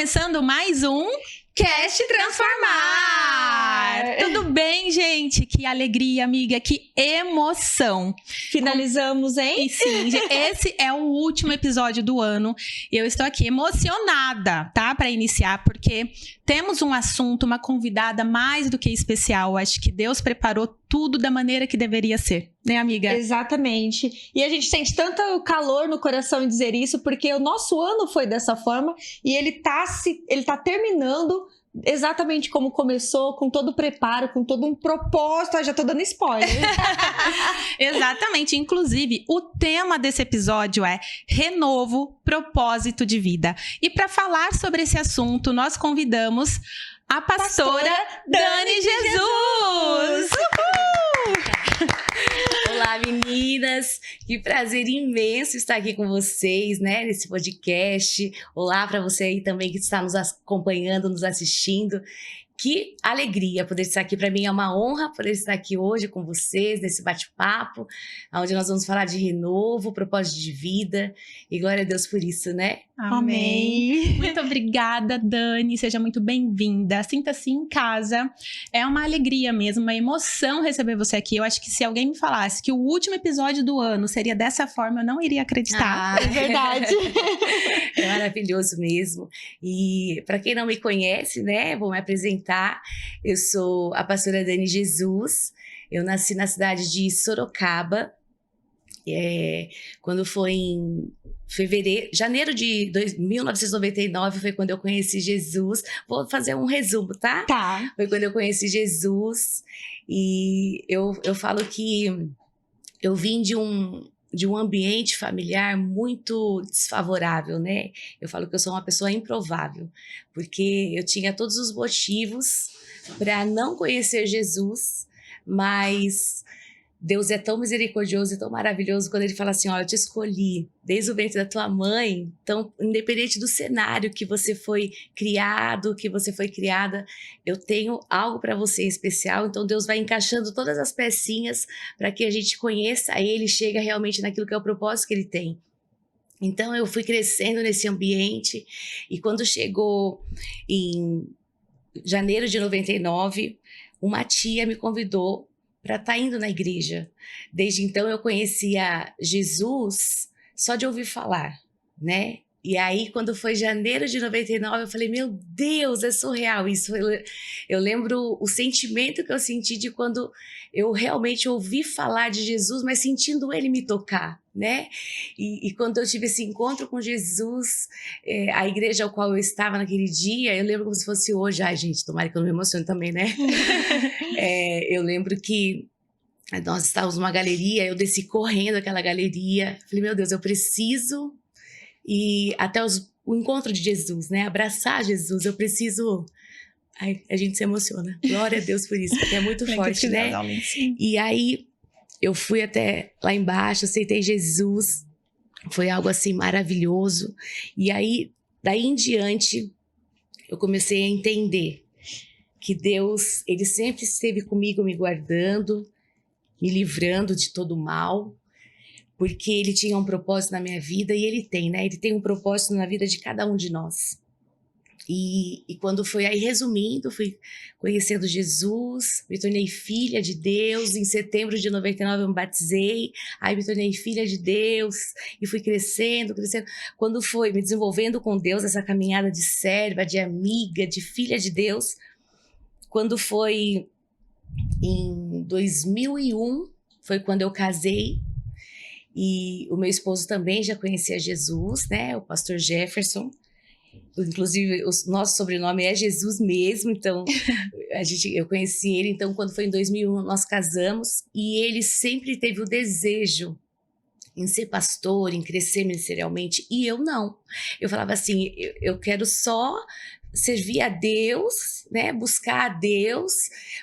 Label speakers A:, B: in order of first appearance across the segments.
A: começando mais um Cast Transformar! Tudo bem, gente? Que alegria, amiga, que emoção!
B: Finalizamos, hein?
A: E sim, esse é o último episódio do ano. Eu estou aqui emocionada, tá? Para iniciar, porque temos um assunto, uma convidada mais do que especial. Acho que Deus preparou tudo da maneira que deveria ser, né, amiga?
B: Exatamente. E a gente sente tanto calor no coração em dizer isso, porque o nosso ano foi dessa forma e ele tá terminando exatamente como começou, com todo o preparo, com todo um propósito. Já tô dando spoiler.
A: Exatamente. Inclusive, o tema desse episódio é Renovo, Propósito de Vida. E para falar sobre esse assunto, nós convidamos a pastora Dani Jesus!
C: Olá, meninas! Que prazer imenso estar aqui com vocês, né, nesse podcast. Olá para você aí também que está nos acompanhando, nos assistindo. Que alegria poder estar aqui. Para mim é uma honra poder estar aqui hoje com vocês, nesse bate-papo, onde nós vamos falar de renovo, propósito de vida. E glória a Deus por isso, né?
A: Amém. Muito obrigada, Dani. Seja muito bem-vinda. Sinta-se em casa. É uma alegria mesmo, uma emoção receber você aqui. Eu acho que se alguém me falasse que o último episódio do ano seria dessa forma, eu não iria acreditar.
B: É verdade.
C: É maravilhoso mesmo. E para quem não me conhece, né, vou me apresentar. Eu sou a pastora Dani Jesus. Eu nasci na cidade de Sorocaba. Quando foi em janeiro de 1999 foi quando eu conheci Jesus. Vou fazer um resumo, tá?
B: Tá.
C: Foi quando eu conheci Jesus e eu falo que eu vim de um ambiente familiar muito desfavorável, né? Eu falo que eu sou uma pessoa improvável, porque eu tinha todos os motivos para não conhecer Jesus, mas Deus é tão misericordioso e tão maravilhoso quando Ele fala assim, ó, eu te escolhi desde o ventre da tua mãe, então independente do cenário que você foi criado, que você foi criada, eu tenho algo para você em especial, então Deus vai encaixando todas as pecinhas para que a gente conheça Ele e chegue realmente naquilo que é o propósito que Ele tem. Então eu fui crescendo nesse ambiente e quando chegou em janeiro de 99, uma tia me convidou para estar indo na igreja. Desde então eu conhecia Jesus só de ouvir falar, né? E aí quando foi janeiro de 99 eu falei, meu Deus, é surreal isso. Eu lembro o sentimento que eu senti de quando eu realmente ouvi falar de Jesus, mas sentindo Ele me tocar, né? E quando eu tive esse encontro com Jesus, a igreja ao qual eu estava naquele dia, eu lembro como se fosse hoje. Ai, gente, tomara que eu não me emocione também, né? Eu lembro que nós estávamos numa galeria, eu desci correndo aquela galeria, falei, meu Deus, eu preciso ir até o encontro de Jesus, né? Abraçar Jesus, eu preciso... Ai, a gente se emociona. Glória a Deus por isso, porque é muito forte, né? E aí, eu fui até lá embaixo, aceitei Jesus, foi algo assim maravilhoso. E aí, daí em diante, eu comecei a entender que Deus, Ele sempre esteve comigo, me guardando, me livrando de todo o mal, porque Ele tinha um propósito na minha vida, e Ele tem, né? Ele tem um propósito na vida de cada um de nós. E quando foi aí, resumindo, fui conhecendo Jesus, me tornei filha de Deus. Em setembro de 99 eu me batizei, aí me tornei filha de Deus e fui crescendo. Quando foi me desenvolvendo com Deus, essa caminhada de serva, de amiga, de filha de Deus, quando foi em 2001, foi quando eu casei. E o meu esposo também já conhecia Jesus, né? O pastor Jefferson. Inclusive, o nosso sobrenome é Jesus mesmo, então eu conheci ele. Então, quando foi em 2001, nós casamos e ele sempre teve o desejo em ser pastor, em crescer ministerialmente, e eu não. Eu falava assim, eu quero só servir a Deus, né, buscar a Deus,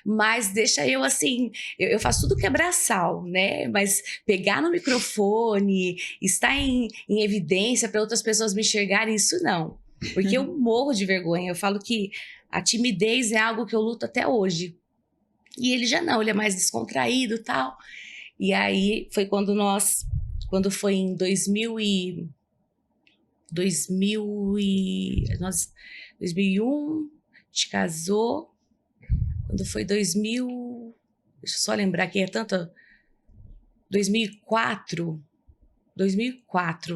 C: mas deixa eu assim, eu faço tudo quebra-sal, né, mas pegar no microfone, estar em evidência para outras pessoas me enxergarem, isso não, porque eu morro de vergonha. Eu falo que a timidez é algo que eu luto até hoje, e ele já não, ele é mais descontraído e tal. E aí foi quando foi em 2000 e 2001, a gente casou. Quando foi 2000, deixa eu só lembrar que é tanto... 2004,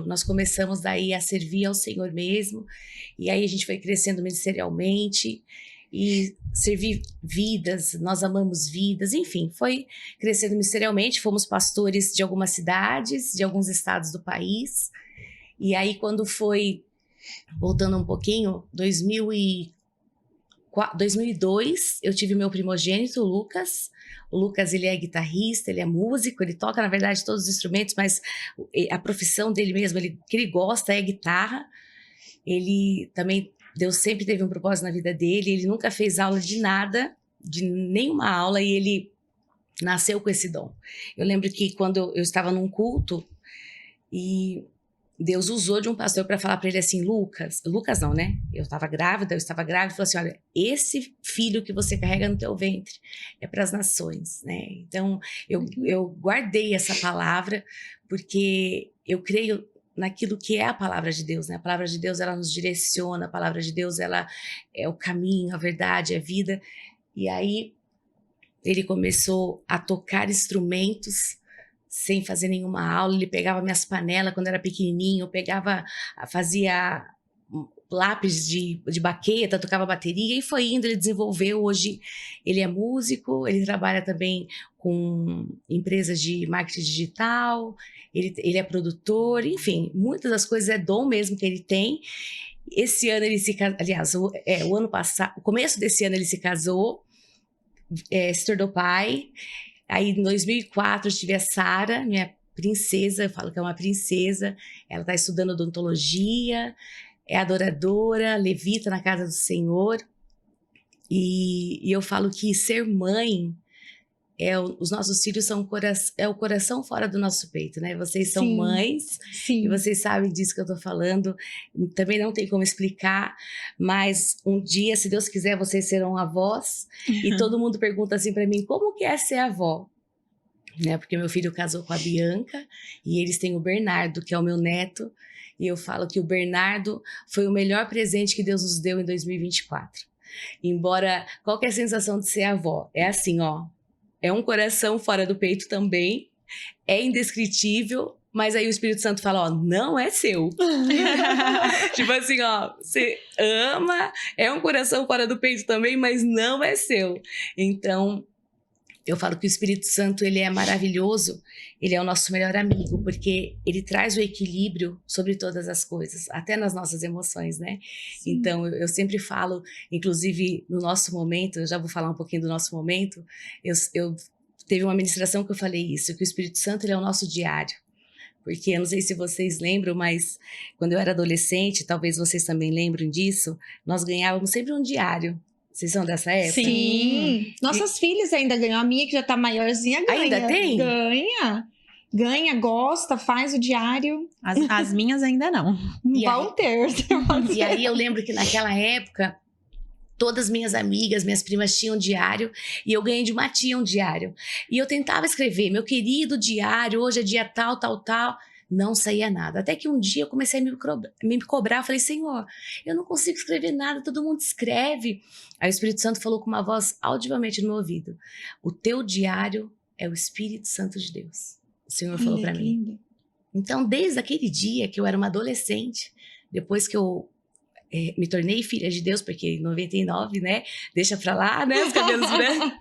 C: nós começamos daí a servir ao Senhor mesmo, e aí a gente foi crescendo ministerialmente, e servir vidas, nós amamos vidas, enfim, foi crescendo ministerialmente, fomos pastores de algumas cidades, de alguns estados do país, e aí quando foi, voltando um pouquinho, 2002, eu tive meu primogênito, o Lucas. O Lucas, ele é guitarrista, ele é músico, ele toca, na verdade, todos os instrumentos, mas a profissão dele mesmo, que ele gosta é guitarra. Ele também, Deus sempre teve um propósito na vida dele, ele nunca fez aula de nada, de nenhuma aula, e ele nasceu com esse dom. Eu lembro que quando eu estava num culto, e Deus usou de um pastor para falar para ele assim, Lucas não, né? Eu estava grávida, e falou assim, olha, esse filho que você carrega no teu ventre é para as nações, né? Então, eu guardei essa palavra, porque eu creio naquilo que é a palavra de Deus, né? A palavra de Deus, ela nos direciona, a palavra de Deus, ela é o caminho, a verdade, a vida. E aí, ele começou a tocar instrumentos, sem fazer nenhuma aula, ele pegava minhas panelas quando era pequenininho, fazia lápis de baqueta, tocava bateria e foi indo, ele desenvolveu, hoje ele é músico, ele trabalha também com empresas de marketing digital, ele é produtor, enfim, muitas das coisas é dom mesmo que ele tem. Esse ano ele se casou, aliás, o ano passado, o começo desse ano ele se casou, se tornou pai. Aí, em 2004, eu tive a Sara, minha princesa, eu falo que é uma princesa. Ela está estudando odontologia, é adoradora, levita na casa do Senhor. E eu falo que ser mãe, os nossos filhos são o coração fora do nosso peito, né? Vocês são
B: Sim,
C: mães,
B: sim.
C: e vocês sabem disso que eu tô falando. Também não tem como explicar, mas um dia, se Deus quiser, vocês serão avós. E todo mundo pergunta assim para mim, como que é ser avó? Né? Porque meu filho casou com a Bianca, e eles têm o Bernardo, que é o meu neto. E eu falo que o Bernardo foi o melhor presente que Deus nos deu em 2024. Embora, qual que é a sensação de ser avó? É assim, ó. É um coração fora do peito também, é indescritível, mas aí o Espírito Santo fala, ó, não é seu. Tipo assim, ó, você ama, é um coração fora do peito também, mas não é seu. Então, eu falo que o Espírito Santo, ele é maravilhoso, ele é o nosso melhor amigo, porque ele traz o equilíbrio sobre todas as coisas, até nas nossas emoções, né? Sim. Então, eu sempre falo, inclusive no nosso momento, eu já vou falar um pouquinho do nosso momento, eu teve uma ministração que eu falei isso, que o Espírito Santo, ele é o nosso diário. Porque eu não sei se vocês lembram, mas quando eu era adolescente, talvez vocês também lembrem disso, nós ganhávamos sempre um diário. Vocês são dessa época?
B: Sim. Nossas filhas ainda ganham. A minha, que já tá maiorzinha, ganha.
C: Ainda tem?
B: Ganha, gosta, faz o diário.
A: As minhas ainda não.
B: Vão ter.
C: E aí eu lembro que naquela época, todas minhas amigas, minhas primas tinham diário, e eu ganhei de uma tia um diário. E eu tentava escrever, meu querido diário, hoje é dia tal, tal, tal. Não saía nada. Até que um dia eu comecei a me cobrar. Eu falei, Senhor, eu não consigo escrever nada, todo mundo escreve. Aí o Espírito Santo falou com uma voz audivelmente no meu ouvido. O teu diário é o Espírito Santo de Deus. O Senhor falou para mim. Então, desde aquele dia que eu era uma adolescente, depois que eu me tornei filha de Deus, porque em 99, né? Deixa pra lá, né? Os cabelos brancos.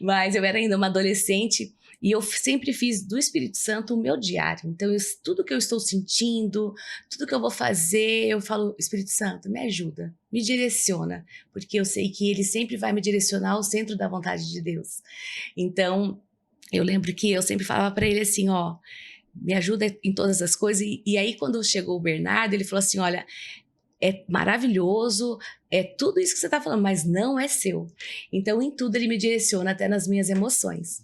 C: Mas eu era ainda uma adolescente. E eu sempre fiz do Espírito Santo o meu diário. Então, tudo que eu estou sentindo, tudo que eu vou fazer, eu falo, Espírito Santo, me ajuda, me direciona. Porque eu sei que ele sempre vai me direcionar ao centro da vontade de Deus. Então, eu lembro que eu sempre falava para ele assim, ó, me ajuda em todas as coisas. E aí, quando chegou o Bernardo, ele falou assim, olha, é maravilhoso, é tudo isso que você está falando, mas não é seu. Então, em tudo ele me direciona, até nas minhas emoções.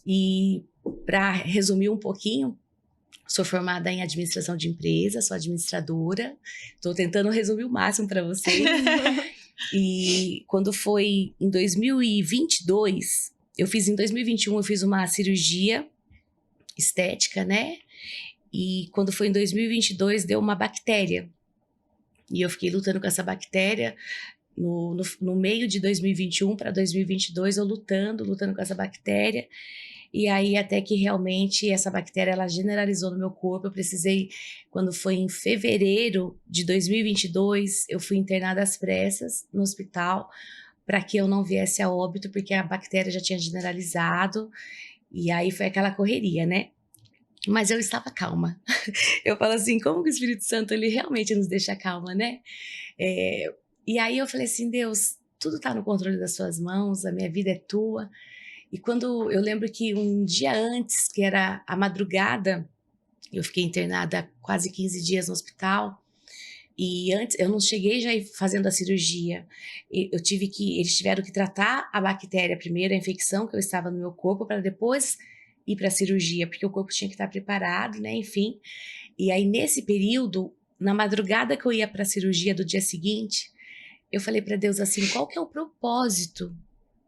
C: E para resumir um pouquinho, sou formada em administração de empresas, sou administradora, estou tentando resumir o máximo para vocês. E quando foi em 2022, em 2021 eu fiz uma cirurgia estética, né? E quando foi em 2022 deu uma bactéria. E eu fiquei lutando com essa bactéria no meio de 2021 para 2022, eu lutando com essa bactéria. E aí, até que realmente essa bactéria, ela generalizou no meu corpo. Eu precisei, quando foi em fevereiro de 2022, eu fui internada às pressas no hospital para que eu não viesse a óbito, porque a bactéria já tinha generalizado. E aí foi aquela correria, né? Mas eu estava calma. Eu falo assim, como que o Espírito Santo, ele realmente nos deixa calma, né? E aí eu falei assim, Deus, tudo está no controle das suas mãos, a minha vida é tua. E quando eu lembro que um dia antes, que era a madrugada, eu fiquei internada quase 15 dias no hospital. E antes, eu não cheguei já fazendo a cirurgia. Eles tiveram que tratar a bactéria primeiro, a infecção que eu estava no meu corpo, para depois ir para a cirurgia, porque o corpo tinha que estar preparado, né? Enfim. E aí, nesse período, na madrugada que eu ia para a cirurgia do dia seguinte, eu falei para Deus assim, qual que é o propósito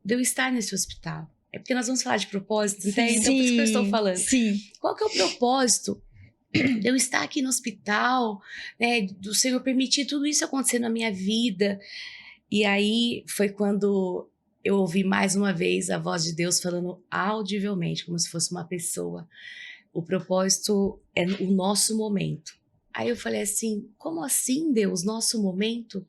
C: de eu estar nesse hospital? É porque nós vamos falar de propósito, entende? Então, por isso que eu estou falando.
B: Sim.
C: Qual que é o propósito de eu estar aqui no hospital, né? Do Senhor permitir tudo isso acontecer na minha vida. E aí foi quando eu ouvi mais uma vez a voz de Deus falando audivelmente, como se fosse uma pessoa. O propósito é o nosso momento. Aí eu falei assim, como assim, Deus, nosso momento?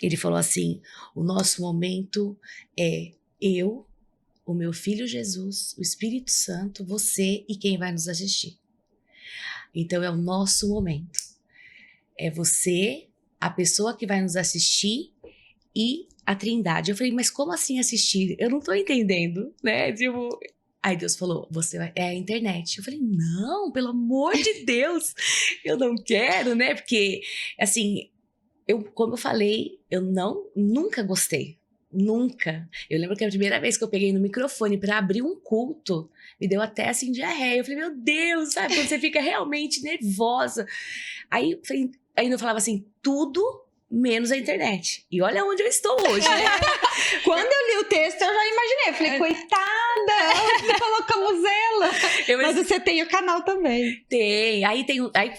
C: Ele falou assim, o nosso momento é eu, o meu filho Jesus, o Espírito Santo, você e quem vai nos assistir. Então é o nosso momento. É você, a pessoa que vai nos assistir e a Trindade. Eu falei, mas como assim assistir? Eu não tô entendendo, né? Tipo, aí Deus falou, é a internet. Eu falei, não, pelo amor de Deus, eu não quero, né? Porque, assim, como eu falei, eu nunca gostei. Nunca. Eu lembro que a primeira vez que eu peguei no microfone para abrir um culto, me deu até assim diarreia. Eu falei, meu Deus, sabe? Quando você fica realmente nervosa. Aí ainda eu falava assim, tudo menos a internet. E olha onde eu estou hoje, né?
B: Quando eu li o texto, eu já imaginei. Eu falei, coitada, onde colocamos ela? Mas você tem o canal também.
C: Tem. Aí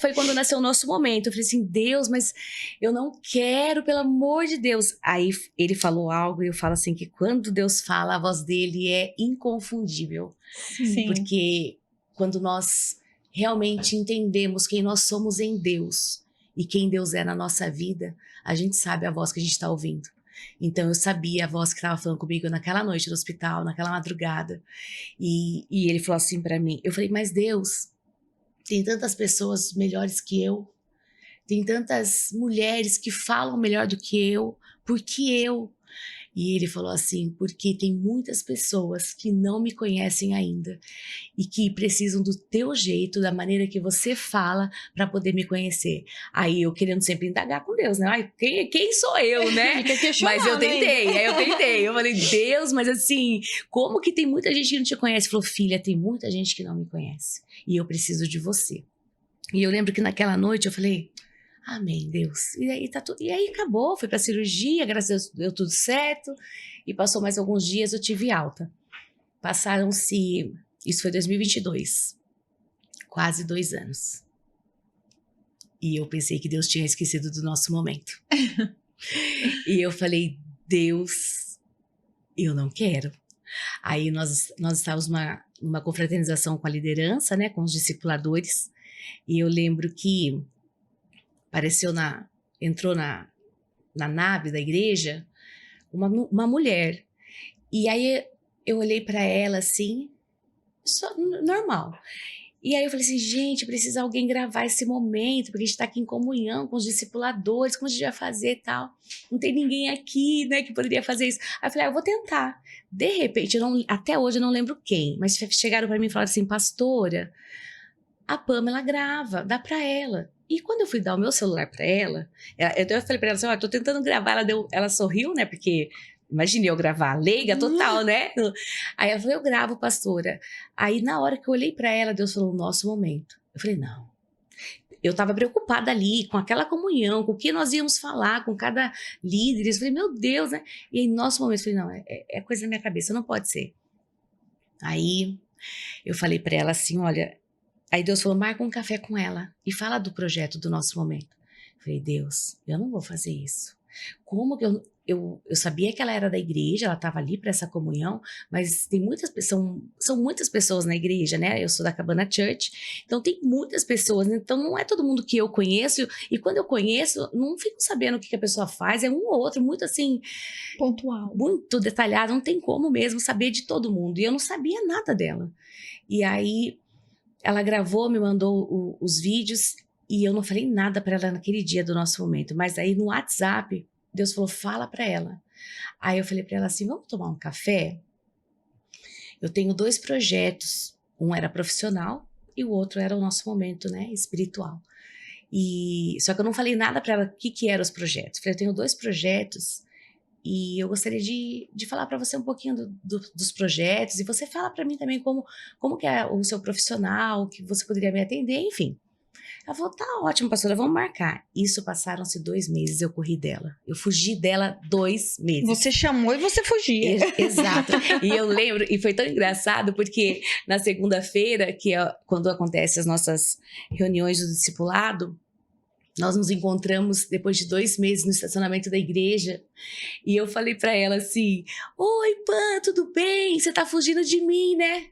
C: foi quando nasceu o nosso momento. Eu falei assim, Deus, mas eu não quero, pelo amor de Deus. Aí ele falou algo e eu falo assim, que quando Deus fala, a voz dele é inconfundível.
B: Sim.
C: Porque quando nós realmente entendemos quem nós somos em Deus e quem Deus é na nossa vida, a gente sabe a voz que a gente está ouvindo. Então eu sabia a voz que estava falando comigo naquela noite no hospital, naquela madrugada. E ele falou assim para mim, eu falei, mas Deus, tem tantas pessoas melhores que eu, tem tantas mulheres que falam melhor do que eu, por que eu? E ele falou assim, porque tem muitas pessoas que não me conhecem ainda e que precisam do teu jeito, da maneira que você fala para poder me conhecer. Aí eu querendo sempre indagar com Deus, né? Ai, quem sou eu, né? Mas eu tentei. Eu falei, Deus, mas assim, como que tem muita gente que não te conhece? Ele falou, filha, tem muita gente que não me conhece e eu preciso de você. E eu lembro que naquela noite eu falei, amém, Deus. E aí acabou, fui pra cirurgia, graças a Deus deu tudo certo. E passou mais alguns dias, eu tive alta. Passaram-se, isso foi 2022, quase 2 anos. E eu pensei que Deus tinha esquecido do nosso momento. E eu falei, Deus, eu não quero. Aí nós estávamos numa confraternização com a liderança, né, com os discipuladores. E eu lembro que entrou na nave da igreja uma mulher. E aí eu olhei para ela assim, normal. E aí eu falei assim, gente, precisa alguém gravar esse momento, porque a gente tá aqui em comunhão com os discipuladores, como a gente vai fazer e tal. Não tem ninguém aqui, né, que poderia fazer isso. Aí eu falei, eu vou tentar. De repente, até hoje eu não lembro quem, mas chegaram para mim e falaram assim, pastora, a Pamela grava, dá para ela. E quando eu fui dar o meu celular para ela, eu falei para ela assim, tô tentando gravar, ela sorriu, né, porque imagine eu gravar, leiga total, né? Aí ela falou, eu gravo, pastora. Aí na hora que eu olhei para ela, Deus falou, nosso momento. Eu falei, não. Eu estava preocupada ali com aquela comunhão, com o que nós íamos falar, com cada líder. Eu falei, meu Deus, né? E aí, nosso momento, eu falei, não, é coisa na minha cabeça, não pode ser. Aí eu falei para ela assim, olha... Aí Deus falou, marca um café com ela e fala do projeto do nosso momento. Falei, Deus, eu não vou fazer isso. Como que eu sabia que ela era da igreja, ela estava ali para essa comunhão, mas tem muitas pessoas, são muitas pessoas na igreja, né? Eu sou da Cabana Church, então tem muitas pessoas, então não é todo mundo que eu conheço, e quando eu conheço, não fico sabendo o que a pessoa faz, é um ou outro, muito assim,
B: Pontual.
C: muito detalhado, não tem como mesmo saber de todo mundo, e eu não sabia nada dela. E aí, ela gravou, me mandou os vídeos, e eu não falei nada para ela naquele dia do nosso momento, mas aí no WhatsApp, Deus falou, fala para ela. Aí eu falei para ela assim, vamos tomar um café? Eu tenho 2 projetos, um era profissional e o outro era o nosso momento, né, espiritual. E só que eu não falei nada para ela o que eram os projetos. Falei, eu tenho 2 projetos e eu gostaria de falar para você um pouquinho dos projetos e você fala para mim também como que é o seu profissional, que você poderia me atender, enfim. Ela falou, tá ótimo, pastora, vamos marcar. Isso passaram-se 2 meses, eu corri dela. Eu fugi dela 2 meses.
B: Você chamou e você fugia.
C: Exato. E eu lembro, e foi tão engraçado, porque na segunda-feira, que é quando acontecem as nossas reuniões do discipulado, nós nos encontramos depois de 2 meses no estacionamento da igreja. E eu falei pra ela assim, oi, Pan, tudo bem? Você tá fugindo de mim, né?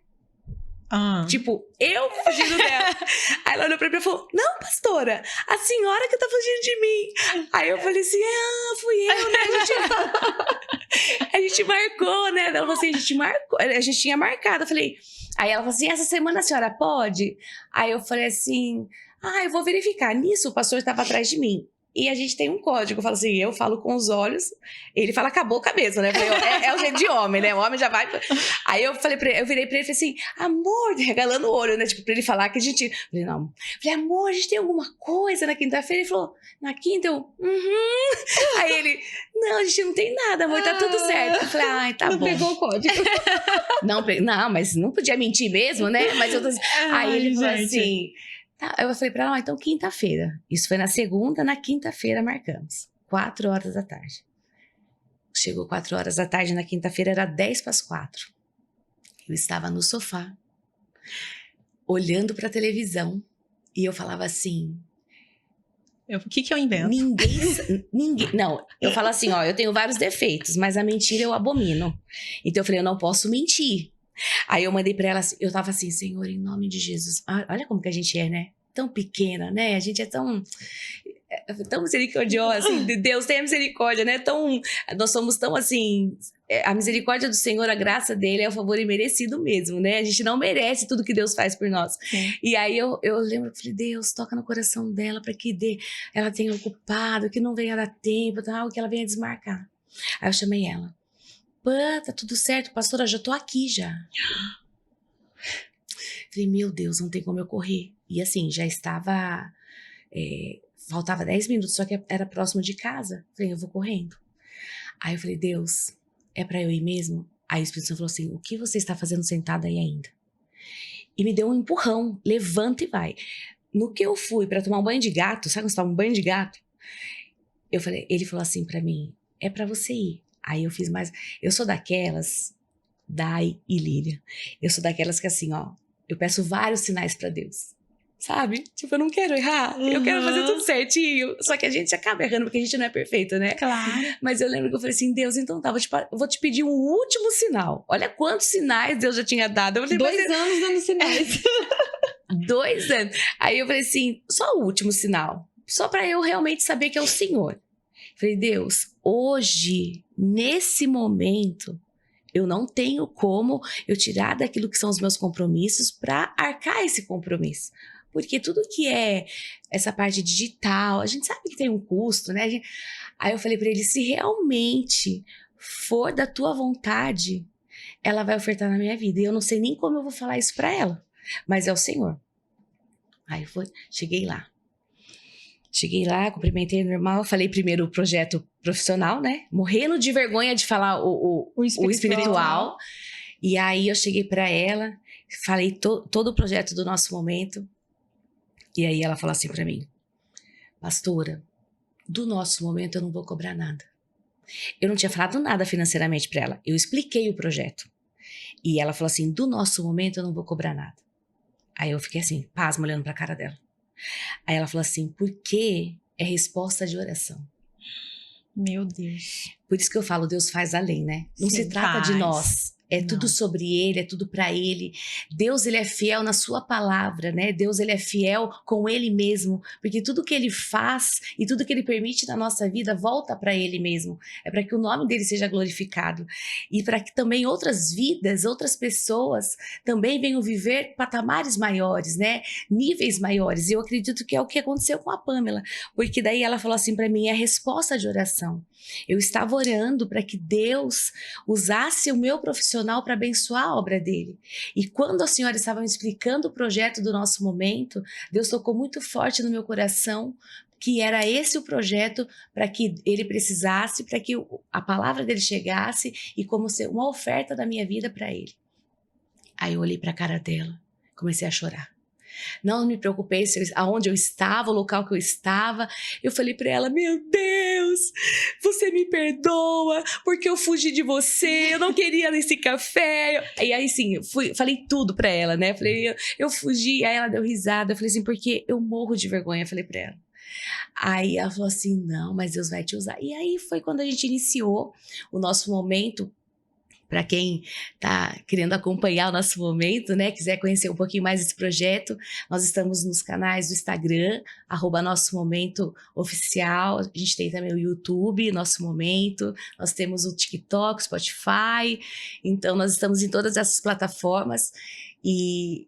C: Tipo, eu fugindo dela. Aí ela olhou pra mim e falou, não, pastora, a senhora que tá fugindo de mim. Aí eu falei assim, fui eu, né? A gente marcou, né? Ela falou assim, a gente tinha marcado. Eu falei, aí ela falou assim, essa semana a senhora pode? Aí eu falei assim, eu vou verificar. Nisso, o pastor estava atrás de mim. E a gente tem um código, eu falo assim, eu falo com os olhos, ele fala com a boca mesmo, né? Falei, é o jeito de homem, né? O homem já vai... Aí eu falei pra ele, eu virei pra ele e falei assim, amor, regalando o olho, né? Tipo, pra ele falar que a gente... Falei, não. Falei, amor, a gente tem alguma coisa na quinta-feira? Ele falou, na quinta? Eu, Aí ele, não, a gente não tem nada, amor, tá tudo certo. Eu falei, tá
B: não
C: bom.
B: Não pegou o código.
C: Não, mas não podia mentir mesmo, né? Mas eu tô assim... Aí ele falou assim... Tá, eu falei pra ela, então quinta-feira. Isso foi na segunda, na quinta-feira marcamos. 4 horas da tarde. Chegou 4 horas da tarde, na quinta-feira era 3:50. Eu estava no sofá, olhando pra televisão, e eu falava assim...
A: O que eu invento?
C: Ninguém... Não, eu falo assim, ó, eu tenho vários defeitos, mas a mentira eu abomino. Então eu falei, eu não posso mentir. Aí eu mandei pra ela, eu tava assim, Senhor, em nome de Jesus. Olha como que a gente é, né? Tão pequena, né? A gente é tão misericordiosa, assim, Deus tem a misericórdia, né? Nós somos tão assim, a misericórdia do Senhor, a graça dele é o favor imerecido mesmo, né? A gente não merece tudo que Deus faz por nós. Sim. E aí eu lembro, falei, Deus, toca no coração dela para que ela tenha ocupado, que não venha dar tempo, tal, que ela venha desmarcar. Aí eu chamei ela. Pã, tá tudo certo, pastora, já tô aqui já. Falei, meu Deus, não tem como eu correr. E assim, já estava... faltava 10 minutos, só que era próximo de casa. Falei, eu vou correndo. Aí eu falei, Deus, é pra eu ir mesmo? Aí o Espírito Santo falou assim, o que você está fazendo sentada aí ainda? E me deu um empurrão, levanta e vai. No que eu fui pra tomar um banho de gato, sabe quando você toma um banho de gato? Ele falou assim pra mim, é pra você ir. Aí eu fiz mais... Eu sou daquelas, Dai e Lília, eu sou daquelas que assim, ó, eu peço vários sinais pra Deus. Sabe? Tipo, eu não quero errar. Eu quero fazer tudo certinho. Só que a gente acaba errando porque a gente não é perfeito, né?
A: Claro.
C: Mas eu lembro que eu falei assim, Deus, então tá, eu vou te pedir um último sinal. Olha quantos sinais Deus já tinha dado. Eu falei,
B: 2 anos dando sinais.
C: 2 anos. Aí eu falei assim, só o último sinal. Só pra eu realmente saber que é o Senhor. Falei, Deus, hoje, nesse momento, eu não tenho como eu tirar daquilo que são os meus compromissos para arcar esse compromisso. Porque tudo que é essa parte digital, a gente sabe que tem um custo, né? Aí eu falei para ele, se realmente for da tua vontade, ela vai ofertar na minha vida. E eu não sei nem como eu vou falar isso para ela, mas é o Senhor. Aí cheguei lá, cumprimentei normal, falei primeiro o projeto profissional, né? Morrendo de vergonha de falar o espiritual. E aí eu cheguei para ela, falei todo o projeto do nosso momento. E aí ela falou assim para mim, pastora, do nosso momento eu não vou cobrar nada. Eu não tinha falado nada financeiramente para ela, eu expliquei o projeto. E ela falou assim, do nosso momento eu não vou cobrar nada. Aí eu fiquei assim, pasma, olhando pra cara dela. Aí ela falou assim, porque é resposta de oração.
A: Meu Deus.
C: Por isso que eu falo, Deus faz além, né? Não
A: Sim,
C: se trata de
A: faz.
C: nós. É tudo
A: Não.
C: sobre Ele, é tudo para Ele. Deus, Ele é fiel na sua palavra, né? Deus, Ele é fiel com Ele mesmo. Porque tudo que Ele faz e tudo que Ele permite na nossa vida volta para Ele mesmo. É para que o nome dEle seja glorificado. E para que também outras vidas, outras pessoas também venham viver patamares maiores, né? Níveis maiores. E eu acredito que é o que aconteceu com a Pamela. Porque daí ela falou assim para mim, é resposta de oração. Eu estava orando para que Deus usasse o meu profissional para abençoar a obra dele. E quando a senhora estava me explicando o projeto do nosso momento, Deus tocou muito forte no meu coração que era esse o projeto para que ele precisasse, para que a palavra dele chegasse e como ser uma oferta da minha vida para ele. Aí eu olhei para a cara dela, comecei a chorar. Não me preocupei aonde eu estava, o local que eu estava. Eu falei para ela, meu Deus, você me perdoa porque eu fugi de você, eu não queria nesse café. E aí sim, falei tudo para ela, né? Falei, eu fugi. Aí ela deu risada. Eu falei assim, porque eu morro de vergonha, falei para ela. Aí ela falou assim, não, mas Deus vai te usar. E aí foi quando a gente iniciou o nosso momento. Para quem está querendo acompanhar o nosso momento, né, quiser conhecer um pouquinho mais desse projeto, nós estamos nos canais do Instagram, @nosso-momento-oficial, a gente tem também o YouTube, Nosso Momento, nós temos o TikTok, Spotify, então nós estamos em todas essas plataformas, e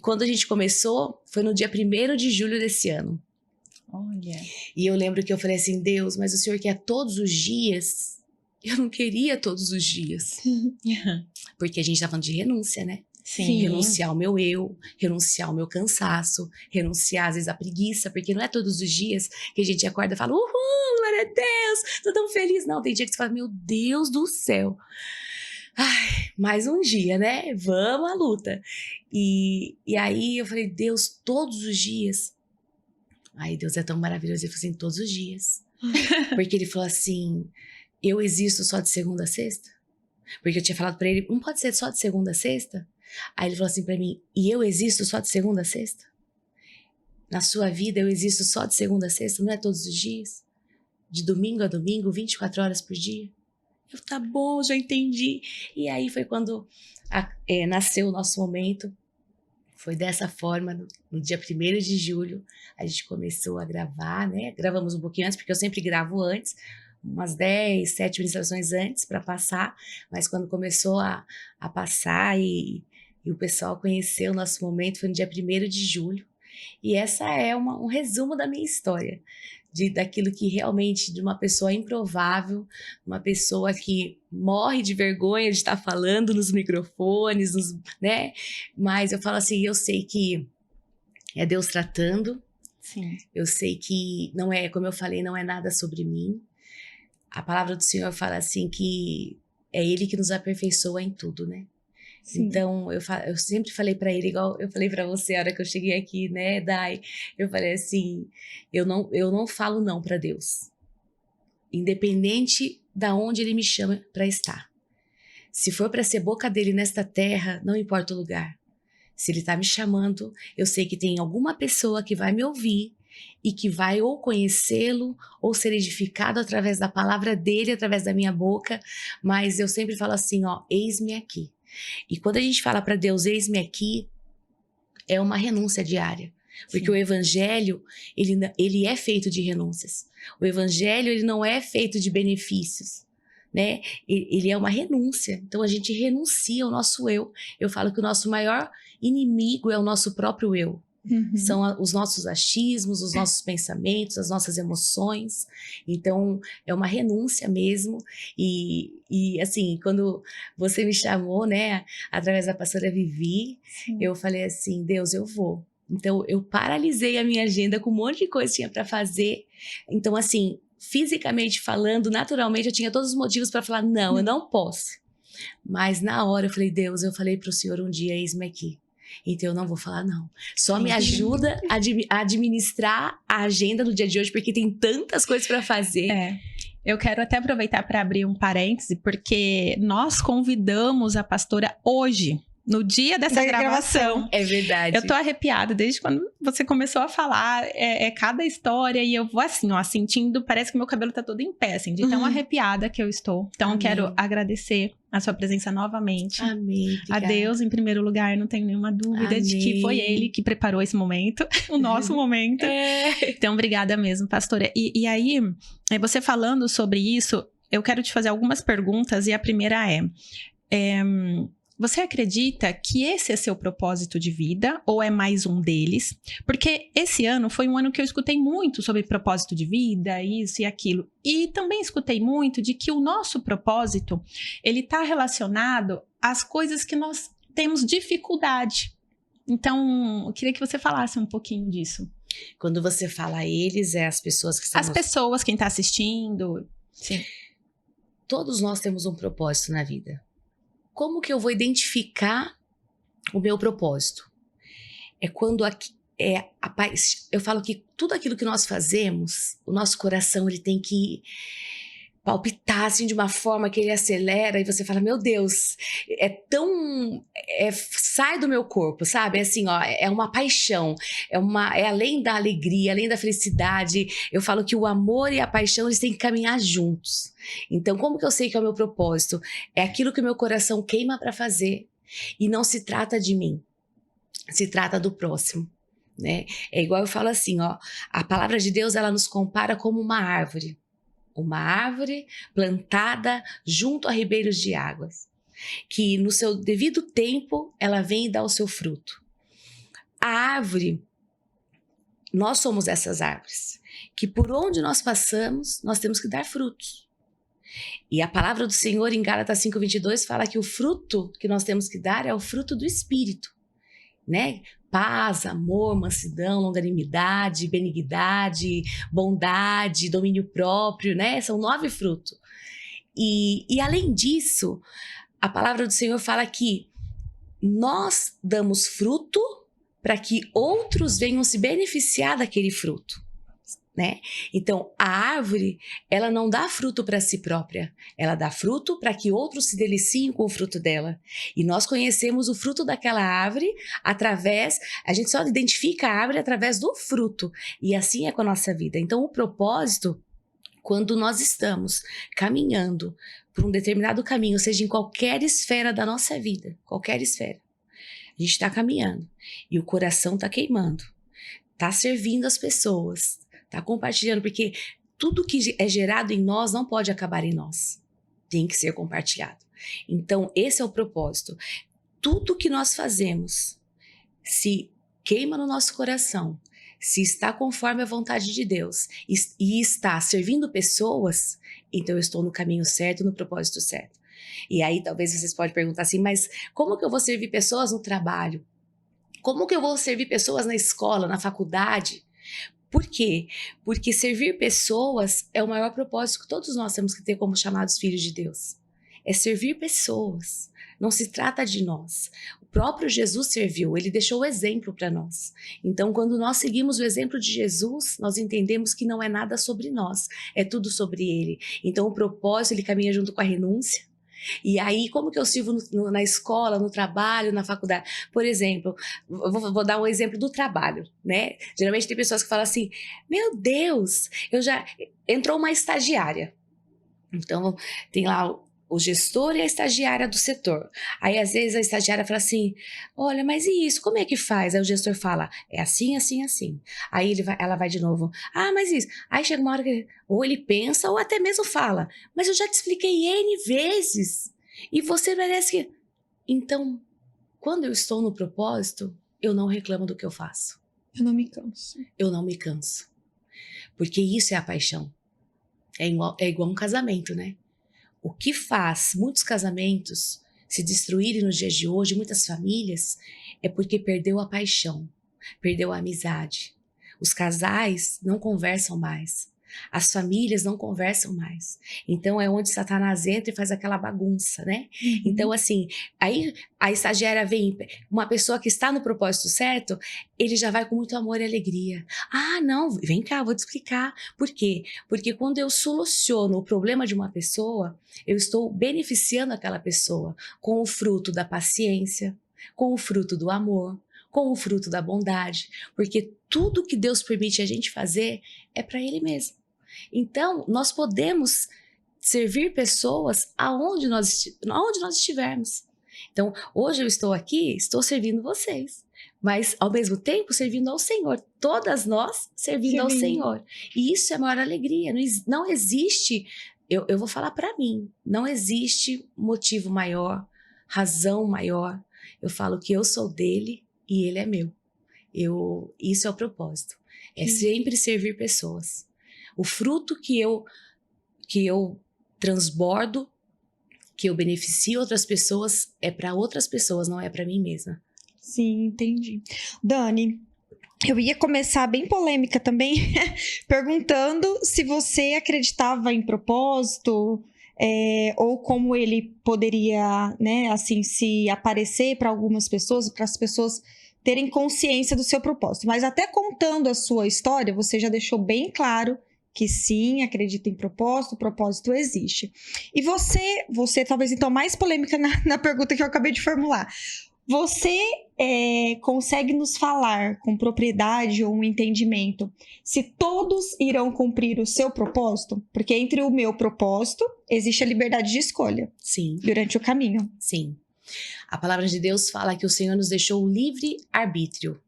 C: quando a gente começou, foi no dia 1º de julho desse ano.
A: Olha.
C: E eu lembro que eu falei assim, Deus, mas o Senhor quer todos os dias? Eu não queria todos os dias. Porque a gente tá falando de renúncia, né?
A: Sim.
C: Renunciar ao meu eu, renunciar ao meu cansaço, renunciar às vezes à preguiça, porque não é todos os dias que a gente acorda e fala, uhul, glória a Deus, tô tão feliz. Não, tem dia que você fala, meu Deus do céu. Ai, mais um dia, né? Vamos à luta. E aí eu falei, Deus, todos os dias. Ai, Deus é tão maravilhoso. Ele falou assim, todos os dias. Porque ele falou assim, eu existo só de segunda a sexta? Porque eu tinha falado pra ele, não pode ser só de segunda a sexta? Aí ele falou assim pra mim, e eu existo só de segunda a sexta? Na sua vida eu existo só de segunda a sexta? Não é todos os dias? De domingo a domingo, 24 horas por dia? Eu, tá bom, já entendi. E aí foi quando nasceu o nosso momento. Foi dessa forma, no dia 1º de julho, a gente começou a gravar, né? Gravamos um pouquinho antes, porque eu sempre gravo antes, umas 10, 7 ministrações antes para passar, mas quando começou a passar e o pessoal conheceu o nosso momento, foi no dia 1º de julho. E essa é um resumo da minha história, daquilo que realmente, de uma pessoa improvável, uma pessoa que morre de vergonha de estar falando nos microfones, né? Mas eu falo assim, eu sei que é Deus tratando.
A: Sim.
C: Eu sei que não é, como eu falei, não é nada sobre mim. A palavra do Senhor fala assim que é Ele que nos aperfeiçoa em tudo, né? Sim. Então, eu sempre falei pra ele, igual eu falei pra você a hora que eu cheguei aqui, né, Dai? Eu falei assim, eu não falo não pra Deus. Independente da onde Ele me chama pra estar. Se for pra ser boca dele nesta terra, não importa o lugar. Se Ele tá me chamando, eu sei que tem alguma pessoa que vai me ouvir e que vai ou conhecê-lo ou ser edificado através da palavra dele, através da minha boca, mas eu sempre falo assim, ó, eis-me aqui. E quando a gente fala para Deus, eis-me aqui, é uma renúncia diária. Porque o evangelho, ele é feito de renúncias. O evangelho, ele não é feito de benefícios, né? Ele é uma renúncia. Então a gente renuncia ao nosso eu. Eu falo que o nosso maior inimigo é o nosso próprio eu. Uhum. São os nossos achismos, os nossos pensamentos, as nossas emoções. Então, é uma renúncia mesmo. E assim, quando você me chamou, né, através da pastora Vivi, sim, eu falei assim, Deus, eu vou. Então, eu paralisei a minha agenda com um monte de coisa que tinha para fazer. Então, assim, fisicamente falando, naturalmente, eu tinha todos os motivos para falar, não, eu não posso. Mas na hora eu falei, Deus, eu falei para o Senhor um dia, eis-me aqui. Então eu não vou falar não. Só me ajuda a administrar a agenda do dia de hoje, porque tem tantas coisas para fazer.
A: Eu quero até aproveitar para abrir um parêntese, porque nós convidamos a pastora hoje no dia dessa
B: Da
A: gravação.
C: É verdade.
A: Eu tô arrepiada desde quando você começou a falar. É cada história e eu vou assim, ó, sentindo. Parece que meu cabelo tá todo em pé, assim, de tão arrepiada que eu estou. Então,
C: Amém.
A: quero agradecer a sua presença novamente.
C: Amém.
A: A
C: Obrigada.
A: Deus, em primeiro lugar, não tenho nenhuma dúvida de que foi
C: Amém.
A: Ele que preparou esse momento, o nosso momento. Então, obrigada mesmo, pastora. E aí, você falando sobre isso, eu quero te fazer algumas perguntas e a primeira você acredita que esse é seu propósito de vida ou é mais um deles? Porque esse ano foi um ano que eu escutei muito sobre propósito de vida, isso e aquilo. E também escutei muito de que o nosso propósito, ele está relacionado às coisas que nós temos dificuldade. Então, eu queria que você falasse um pouquinho disso.
C: Quando você fala eles, é as pessoas que estão...
A: As pessoas, quem está assistindo. Sim.
C: Todos nós temos um propósito na vida. Como que eu vou identificar o meu propósito? É quando eu falo que tudo aquilo que nós fazemos, o nosso coração ele tem que palpitar assim de uma forma que ele acelera e você fala, meu Deus, sai do meu corpo, sabe? É assim, ó, é uma paixão, é além da alegria, além da felicidade. Eu falo que o amor e a paixão eles têm que caminhar juntos. Então, como que eu sei que é o meu propósito? É aquilo que o meu coração queima para fazer. E não se trata de mim, se trata do próximo, né? É igual eu falo assim, ó, a palavra de Deus, ela nos compara como uma árvore plantada junto a ribeiros de águas, que no seu devido tempo, ela vem e dá o seu fruto. A árvore, nós somos essas árvores, que por onde nós passamos, nós temos que dar frutos. E a palavra do Senhor em Gálatas 5:22 fala que o fruto que nós temos que dar é o fruto do Espírito, né? Paz, amor, mansidão, longanimidade, benignidade, bondade, domínio próprio, né? São 9 frutos. E além disso, a palavra do Senhor fala que nós damos fruto para que outros venham se beneficiar daquele fruto, né? Então, a árvore, ela não dá fruto para si própria, ela dá fruto para que outros se deliciem com o fruto dela. E nós conhecemos o fruto daquela árvore a gente só identifica a árvore através do fruto. E assim é com a nossa vida. Então, o propósito, quando nós estamos caminhando por um determinado caminho, seja em qualquer esfera da nossa vida, qualquer esfera, a gente está caminhando e o coração está queimando, está servindo as pessoas, está compartilhando, porque tudo que é gerado em nós não pode acabar em nós. Tem que ser compartilhado. Então, esse é o propósito. Tudo que nós fazemos, se queima no nosso coração, se está conforme a vontade de Deus e está servindo pessoas, então eu estou no caminho certo, no propósito certo. E aí, talvez vocês podem perguntar assim, mas como que eu vou servir pessoas no trabalho? Como que eu vou servir pessoas na escola, na faculdade? Por quê? Porque servir pessoas é o maior propósito que todos nós temos que ter como chamados filhos de Deus. É servir pessoas. Não se trata de nós. O próprio Jesus serviu, ele deixou o exemplo para nós. Então, quando nós seguimos o exemplo de Jesus, nós entendemos que não é nada sobre nós, é tudo sobre ele. Então, o propósito, ele caminha junto com a renúncia. E aí, como que eu sirvo na escola, no trabalho, na faculdade? Por exemplo, vou dar um exemplo do trabalho, né? Geralmente tem pessoas que falam assim, meu Deus, entrou uma estagiária. Então, tem lá o gestor e a estagiária do setor. Aí, às vezes, a estagiária fala assim, olha, mas e isso? Como é que faz? Aí o gestor fala, é assim, assim, assim. Aí ela vai de novo, mas isso. Aí chega uma hora que ou ele pensa ou até mesmo fala, mas eu já te expliquei N vezes e você merece que... Então, quando eu estou no propósito, eu não reclamo do que eu faço.
B: Eu não me canso.
C: Eu não me canso. Porque isso é a paixão. É igual um casamento, né? O que faz muitos casamentos se destruírem nos dias de hoje, muitas famílias, é porque perdeu a paixão, perdeu a amizade. Os casais não conversam mais. As famílias não conversam mais. Então é onde Satanás entra e faz aquela bagunça, né?
B: Uhum.
C: Então assim, aí a estagiária vem, uma pessoa que está no propósito certo, ele já vai com muito amor e alegria. Não, vem cá, vou te explicar. Por quê? Porque quando eu soluciono o problema de uma pessoa, eu estou beneficiando aquela pessoa com o fruto da paciência, com o fruto do amor, com o fruto da bondade, porque tudo que Deus permite a gente fazer é para Ele mesmo. Então, nós podemos servir pessoas aonde nós estivermos. Então, hoje eu estou aqui, estou servindo vocês, mas ao mesmo tempo servindo ao Senhor. Todas nós servindo ao Senhor. E isso é a maior alegria. Não existe, eu vou falar para mim, não existe motivo maior, razão maior. Eu falo que eu sou dele e ele é meu. Isso é o propósito. É sempre servir pessoas. O fruto que eu transbordo, que eu beneficio outras pessoas, é para outras pessoas, não é para mim mesma.
B: Sim, entendi. Dani, eu ia começar bem polêmica também, perguntando se você acreditava em propósito, ou como ele poderia, né, assim, se aparecer para algumas pessoas, para as pessoas terem consciência do seu propósito. Mas até contando a sua história, você já deixou bem claro que sim, acredita em propósito, o propósito existe. E você talvez então mais polêmica na pergunta que eu acabei de formular. Você consegue nos falar com propriedade ou um entendimento se todos irão cumprir o seu propósito? Porque entre o meu propósito existe a liberdade de escolha.
C: Sim.
B: Durante o caminho.
C: Sim. A palavra de Deus fala que o Senhor nos deixou o livre arbítrio.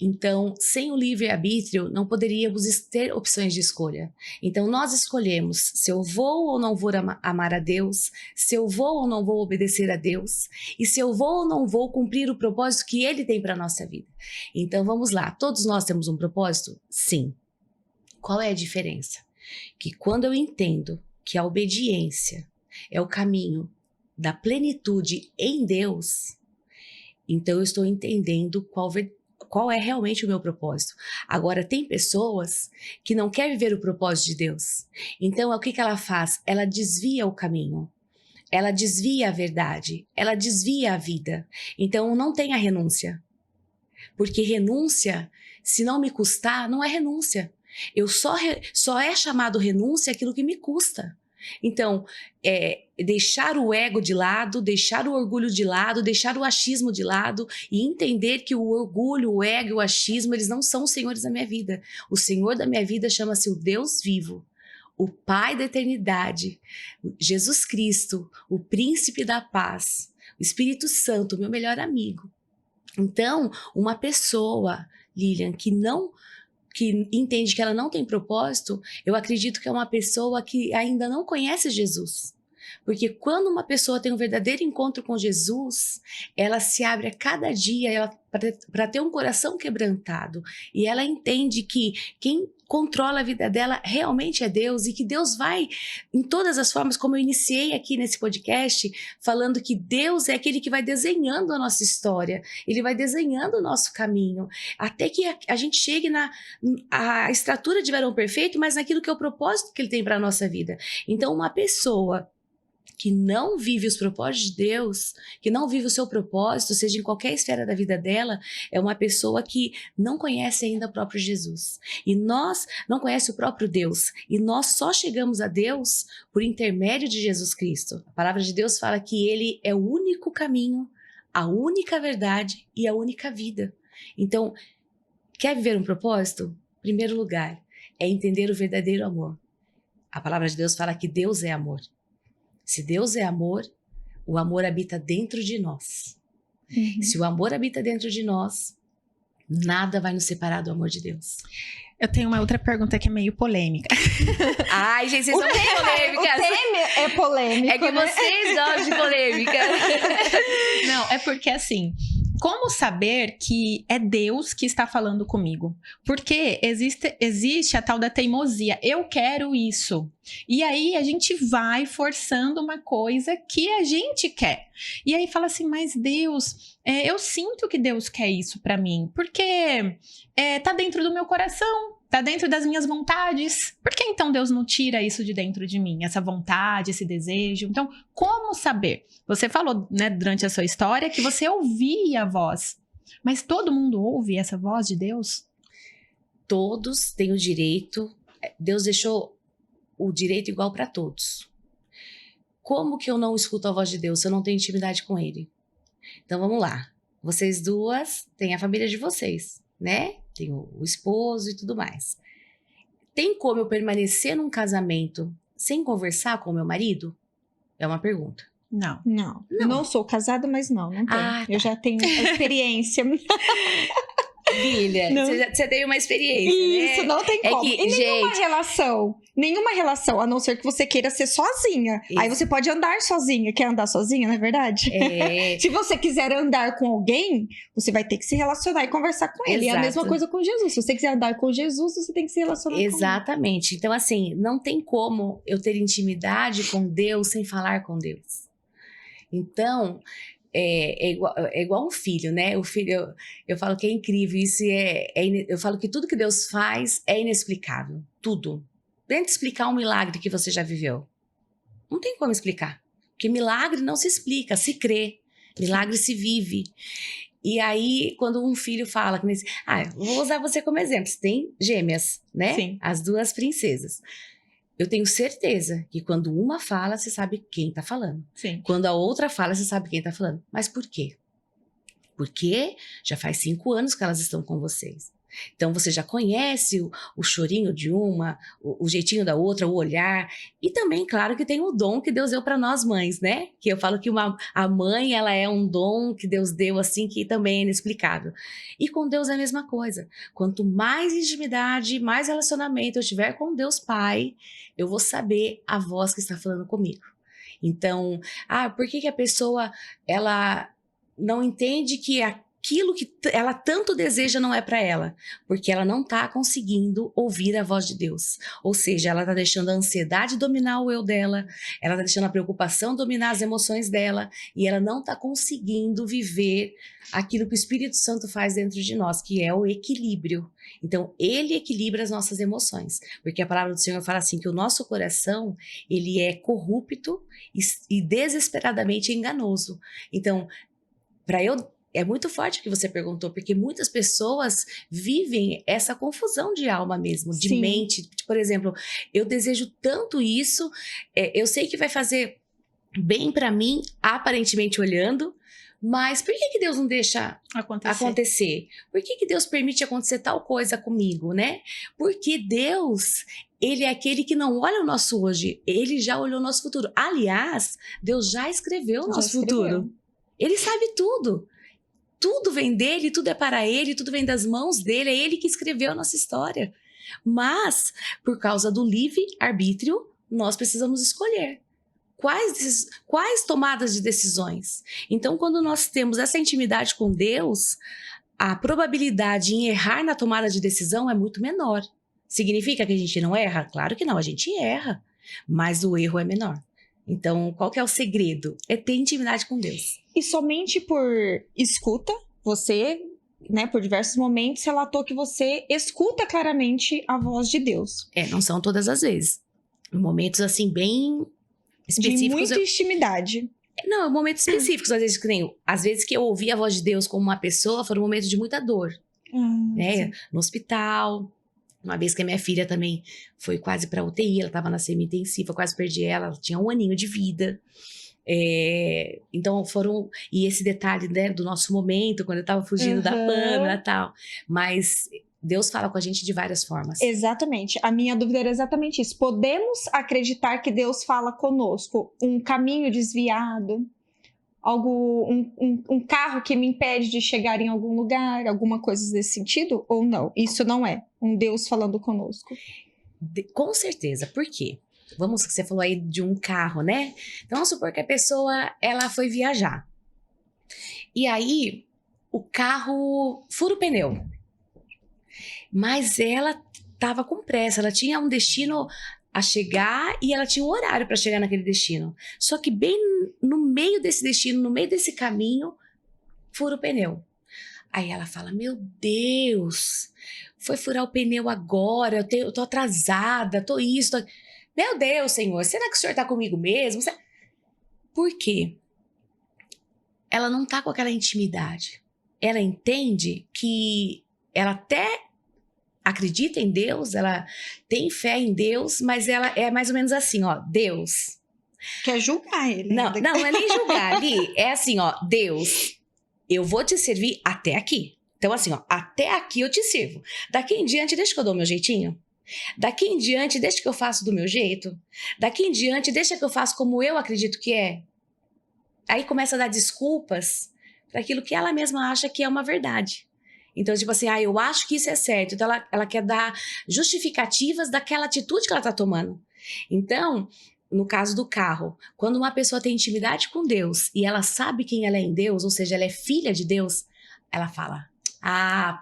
C: Então, sem o livre-arbítrio, não poderíamos ter opções de escolha. Então, nós escolhemos se eu vou ou não vou amar a Deus, se eu vou ou não vou obedecer a Deus, e se eu vou ou não vou cumprir o propósito que Ele tem para a nossa vida. Então, vamos lá. Todos nós temos um propósito? Sim. Qual é a diferença? Que quando eu entendo que a obediência é o caminho da plenitude em Deus, então eu estou entendendo qual é realmente o meu propósito. Agora, tem pessoas que não querem viver o propósito de Deus. Então, o que ela faz? Ela desvia o caminho. Ela desvia a verdade. Ela desvia a vida. Então, não tem a renúncia. Porque renúncia, se não me custar, não é renúncia. Eu só é chamado renúncia aquilo que me custa. Então, deixar o ego de lado, deixar o orgulho de lado, deixar o achismo de lado e entender que o orgulho, o ego e o achismo, eles não são os senhores da minha vida. O Senhor da minha vida chama-se o Deus vivo, o Pai da eternidade, Jesus Cristo, o Príncipe da paz, o Espírito Santo, meu melhor amigo. Então, uma pessoa, Lilian, que entende que ela não tem propósito, eu acredito que é uma pessoa que ainda não conhece Jesus. Porque quando uma pessoa tem um verdadeiro encontro com Jesus, ela se abre a cada dia para ter um coração quebrantado. E ela entende que quem controla a vida dela realmente é Deus, e que Deus vai em todas as formas, como eu iniciei aqui nesse podcast, falando que Deus é aquele que vai desenhando a nossa história, Ele vai desenhando o nosso caminho, até que a gente chegue na estatura de varão perfeito, mas naquilo que é o propósito que Ele tem para a nossa vida. Então, uma pessoa que não vive os propósitos de Deus, que não vive o seu propósito, seja em qualquer esfera da vida dela, é uma pessoa que não conhece ainda o próprio Jesus. E nós não conhece o próprio Deus. E nós só chegamos a Deus por intermédio de Jesus Cristo. A palavra de Deus fala que Ele é o único caminho, a única verdade e a única vida. Então, quer viver um propósito? Em primeiro lugar, é entender o verdadeiro amor. A palavra de Deus fala que Deus é amor. Se Deus é amor, o amor habita dentro de nós.
B: Uhum.
C: Se o amor habita dentro de nós, nada vai nos separar do amor de Deus.
A: Eu tenho uma outra pergunta que é meio polêmica.
C: Ai, gente, vocês são muito polêmicas.
B: O tema é polêmico,
C: É que
B: né?
C: vocês gostam de polêmica.
A: Não, é porque assim, como saber que é Deus que está falando comigo? Porque existe a tal da teimosia. Eu quero isso. E aí a gente vai forçando uma coisa que a gente quer. E aí fala assim, mas Deus, eu sinto que Deus quer isso pra mim. Porque tá dentro do meu coração. Tá dentro das minhas vontades. Por que então Deus não tira isso de dentro de mim? Essa vontade, esse desejo. Então, como saber? Você falou, né, durante a sua história que você ouvia a voz. Mas todo mundo ouve essa voz de Deus?
C: Todos têm o direito. Deus deixou o direito igual para todos. Como que eu não escuto a voz de Deus se eu não tenho intimidade com Ele? Então vamos lá. Vocês duas têm a família de vocês, né? Tem o esposo e tudo mais. Tem como eu permanecer num casamento sem conversar com o meu marido? É uma pergunta.
A: Não.
B: Não.
C: Não.
B: Não sou casada, mas não tenho.
C: Ah,
B: Eu já tenho experiência.
C: Filha,
B: Não.
C: você teve uma experiência,
B: Isso,
C: né?
B: não tem
C: É
B: como.
C: que,
B: E nenhuma relação, a não ser que você queira ser sozinha.
C: Isso.
B: Aí você pode andar sozinha. Quer andar sozinha, não é verdade?
C: É,
B: Se você quiser andar com alguém, você vai ter que se relacionar e conversar com ele. É a
C: Exato.
B: mesma coisa com Jesus. Se você quiser andar com Jesus, você tem que se relacionar com ele.
C: exatamente. Então, assim, não tem como eu ter intimidade com Deus sem falar com Deus. Então, é igual um filho, né? O filho, eu falo que é incrível, isso eu falo que tudo que Deus faz é inexplicável. Tudo. Tenta explicar um milagre que você já viveu. Não tem como explicar. Porque milagre não se explica, se crê. Milagre se vive. E aí, quando um filho fala, vou usar você como exemplo. Você tem gêmeas, né?
B: Sim.
C: As duas princesas. Eu tenho certeza que quando uma fala, você sabe quem tá falando.
B: Sim.
C: Quando a outra fala, você sabe quem tá falando. Mas por quê? Porque já faz 5 anos que elas estão com vocês. Então, você já conhece o chorinho de uma, o jeitinho da outra, o olhar. E também, claro, que tem o dom que Deus deu para nós mães, né? Que eu falo que a mãe, ela é um dom que Deus deu, assim, que também é inexplicável. E com Deus é a mesma coisa. Quanto mais intimidade, mais relacionamento eu tiver com Deus Pai, eu vou saber a voz que está falando comigo. Então, por que a pessoa, ela não entende que aquilo que ela tanto deseja não é para ela? Porque ela não está conseguindo ouvir a voz de Deus. Ou seja, ela está deixando a ansiedade dominar o eu dela, ela está deixando a preocupação dominar as emoções dela, e ela não está conseguindo viver aquilo que o Espírito Santo faz dentro de nós, que é o equilíbrio. Então, ele equilibra as nossas emoções. Porque a palavra do Senhor fala assim, que o nosso coração, ele é corrupto e desesperadamente enganoso. Então, é muito forte o que você perguntou, porque muitas pessoas vivem essa confusão de alma mesmo, de
B: Sim.
C: mente. Por exemplo, eu desejo tanto isso, eu sei que vai fazer bem pra mim, aparentemente olhando, mas por que Deus não deixa acontecer? Por que Deus permite acontecer tal coisa comigo, né? Porque Deus, ele é aquele que não olha o nosso hoje, ele já olhou o nosso futuro. Aliás, Deus já escreveu o nosso futuro. Ele sabe tudo. Tudo vem dele, tudo é para ele, tudo vem das mãos dele, é ele que escreveu a nossa história. Mas, por causa do livre-arbítrio, nós precisamos escolher quais tomadas de decisões. Então, quando nós temos essa intimidade com Deus, a probabilidade em errar na tomada de decisão é muito menor. Significa que a gente não erra? Claro que não, a gente erra, mas o erro é menor. Então, qual que é o segredo? É ter intimidade com Deus.
B: E somente por escuta, você, né, por diversos momentos, relatou que você escuta claramente a voz de Deus.
C: Não são todas as vezes. Em momentos, assim, bem específicos.
B: De muita intimidade.
C: Não, momentos específicos. Às vezes que eu ouvi a voz de Deus como uma pessoa, foram momentos de muita dor. Né? No hospital. Uma vez que a minha filha também foi quase para UTI, ela estava na semi-intensiva, quase perdi ela tinha 1 aninho de vida. Então e esse detalhe, né, do nosso momento, quando eu estava fugindo da Pamela e tal. Mas Deus fala com a gente de várias formas.
B: Exatamente. A minha dúvida era exatamente isso. Podemos acreditar que Deus fala conosco um caminho desviado? Um carro que me impede de chegar em algum lugar, alguma coisa desse sentido? Ou não? Isso não é um Deus falando conosco.
C: Com certeza. Por quê? Você falou aí de um carro, né? Então, vamos supor que a pessoa, ela foi viajar. E aí, o carro fura o pneu. Mas ela estava com pressa, ela tinha um destino a chegar e ela tinha um horário para chegar naquele destino. Só que bem no meio desse destino, no meio desse caminho, fura o pneu. Aí ela fala, meu Deus, foi furar o pneu agora, eu tô atrasada, tô isso, tô... Meu Deus, Senhor, será que o Senhor tá comigo mesmo? Por quê? Ela não tá com aquela intimidade. Ela entende que ela até acredita em Deus, ela tem fé em Deus, mas ela é mais ou meus assim, ó, Deus,
B: Quer julgar ele.
C: Não, não é nem julgar ali. É assim, ó, Deus, eu vou te servir até aqui. Então, assim, ó, até aqui eu te sirvo. Daqui em diante, deixa que eu dou o meu jeitinho. Daqui em diante, deixa que eu faço do meu jeito. Daqui em diante, deixa que eu faço como eu acredito que é. Aí começa a dar desculpas para aquilo que ela mesma acha que é uma verdade. Então, tipo assim, eu acho que isso é certo. Então, ela quer dar justificativas daquela atitude que ela tá tomando. Então, no caso do carro, quando uma pessoa tem intimidade com Deus e ela sabe quem ela é em Deus, ou seja, ela é filha de Deus, ela fala,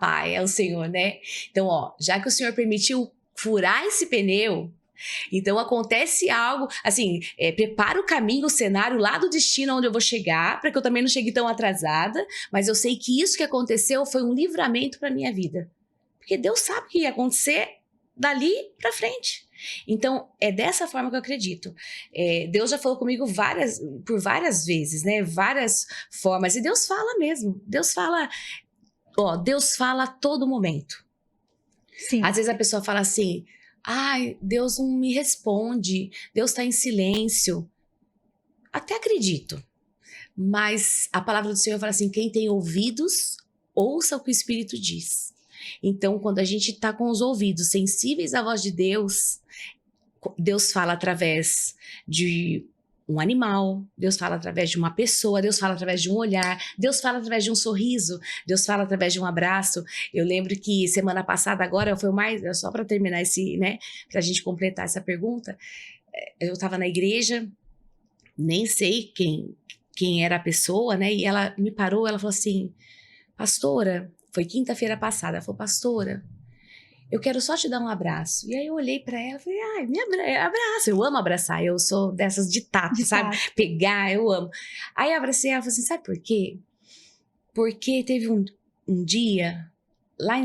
C: pai, é o Senhor, né? Então, ó, já que o Senhor permitiu furar esse pneu, então acontece algo, assim, prepara o caminho, o cenário lá do destino onde eu vou chegar, para que eu também não chegue tão atrasada, mas eu sei que isso que aconteceu foi um livramento para minha vida. Porque Deus sabe o que ia acontecer dali para frente. Então, é dessa forma que eu acredito. Deus já falou comigo por várias vezes, né? Várias formas. E Deus fala mesmo. Deus fala a todo momento.
B: Sim.
C: Às vezes a pessoa fala assim, Deus não me responde, Deus está em silêncio. Até acredito. Mas a palavra do Senhor fala assim, quem tem ouvidos, ouça o que o Espírito diz. Então, quando a gente está com os ouvidos sensíveis à voz de Deus, Deus fala através de um animal, Deus fala através de uma pessoa, Deus fala através de um olhar, Deus fala através de um sorriso, Deus fala através de um abraço. Eu lembro que semana passada agora foi só para terminar esse, né, pra gente completar essa pergunta, eu estava na igreja, nem sei quem era a pessoa, né, e ela me parou, ela falou assim, pastora, foi quinta-feira passada, ela falou, pastora, eu quero só te dar um abraço. E aí eu olhei pra ela e falei, me abraça. Eu amo abraçar, eu sou dessas de tato, sabe? Pegar, eu amo. Aí eu abracei ela e falei assim, sabe por quê? Porque teve um dia, lá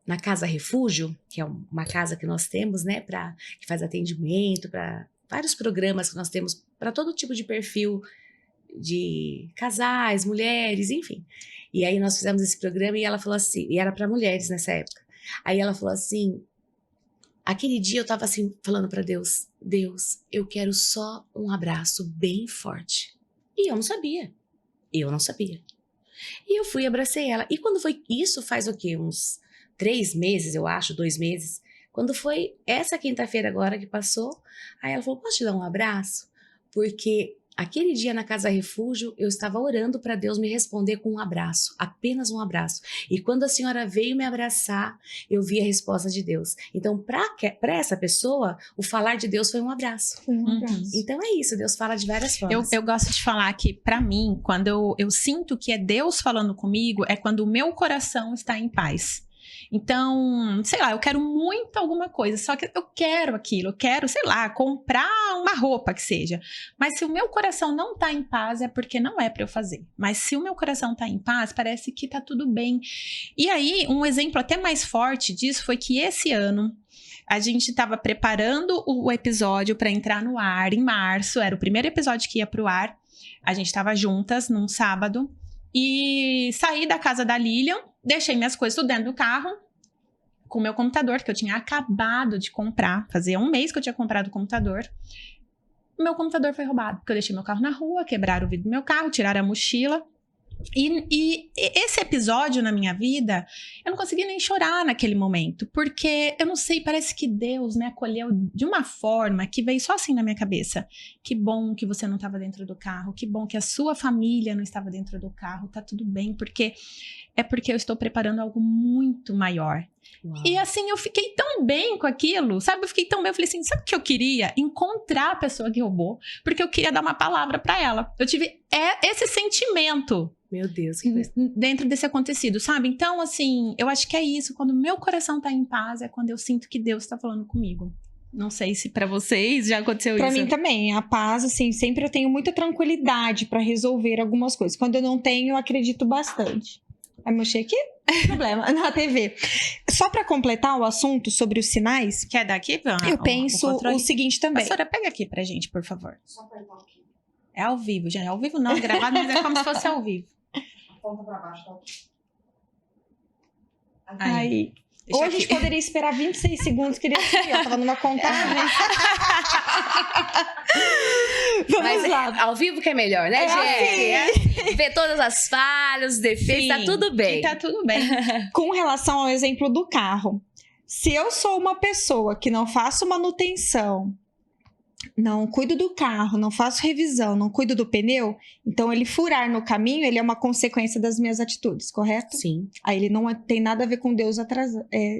C: na Casa Refúgio, que é uma casa que nós temos, né, que faz atendimento, para vários programas que nós temos, para todo tipo de perfil de casais, mulheres, enfim. E aí nós fizemos esse programa e ela falou assim, e era para mulheres nessa época. Aí ela falou assim, aquele dia eu tava assim, falando para Deus, eu quero só um abraço bem forte. E eu não sabia. E eu fui e abracei ela. E quando foi isso, faz o quê? Uns 3 meses, eu acho, 2 meses. Quando foi essa quinta-feira agora que passou, aí ela falou, posso te dar um abraço? Porque aquele dia na Casa Refúgio, eu estava orando para Deus me responder com um abraço, apenas um abraço. E quando a senhora veio me abraçar, eu vi a resposta de Deus. Então, para essa pessoa, o falar de Deus foi um abraço. Então é isso, Deus fala de várias formas.
A: Eu gosto de falar que, para mim, quando eu sinto que é Deus falando comigo, é quando o meu coração está em paz. Então, sei lá, eu quero muito alguma coisa, só que eu quero aquilo, eu quero, sei lá, comprar uma roupa que seja. Mas se o meu coração não tá em paz, é porque não é pra eu fazer. Mas se o meu coração tá em paz, parece que tá tudo bem. E aí, um exemplo até mais forte disso foi que esse ano, a gente estava preparando o episódio para entrar no ar em março, era o primeiro episódio que ia pro ar. A gente estava juntas num sábado e saí da casa da Lilian, deixei minhas coisas tudo dentro do carro, com o meu computador, que eu tinha acabado de comprar. Fazia 1 mês que eu tinha comprado o computador. O meu computador foi roubado, porque eu deixei meu carro na rua, quebraram o vidro do meu carro, tiraram a mochila. E esse episódio na minha vida, eu não consegui nem chorar naquele momento, porque eu não sei, parece que Deus me acolheu de uma forma que veio só assim na minha cabeça. Que bom que você não estava dentro do carro, que bom que a sua família não estava dentro do carro, tá tudo bem, porque eu estou preparando algo muito maior.
C: Uau.
A: E assim, eu fiquei tão bem com aquilo, sabe? Eu fiquei tão bem, eu falei assim, sabe o que eu queria? Encontrar a pessoa que roubou, porque eu queria dar uma palavra pra ela. Eu tive esse sentimento.
C: Meu Deus,
A: dentro desse acontecido, sabe? Então, assim, eu acho que é isso. Quando o meu coração tá em paz, é quando eu sinto que Deus tá falando comigo. Não sei se pra vocês já aconteceu isso.
B: Pra mim também. A paz, assim, sempre eu tenho muita tranquilidade pra resolver algumas coisas. Quando eu não tenho, eu acredito bastante. Vai mexer aqui? Problema, na TV. Só pra completar o assunto sobre os sinais,
A: Quer dar aqui?
B: eu penso o seguinte também.
A: Pastora, pega aqui pra gente, por favor.
D: Só apertar aqui.
A: É ao vivo, gente. É ao vivo não, gravado, mas é como se fosse ao vivo.
D: Aponta pra baixo, tá?
B: Aí.
C: Deixa
B: Ou a gente
C: aqui.
B: poderia esperar 26 segundos, que ele tava numa contagem. Vamos
C: Mas
B: lá.
C: ao vivo que é melhor, né, gente? Ver todas as falhas, os defeitos, tá
A: Sim,
C: tudo bem.
A: E tá tudo bem.
B: Com relação ao exemplo do carro, se eu sou uma pessoa que não faço manutenção, não cuido do carro, não faço revisão, não cuido do pneu, então ele furar no caminho, ele é uma consequência das minhas atitudes, correto?
C: Sim,
B: Aí ele não tem nada a ver com Deus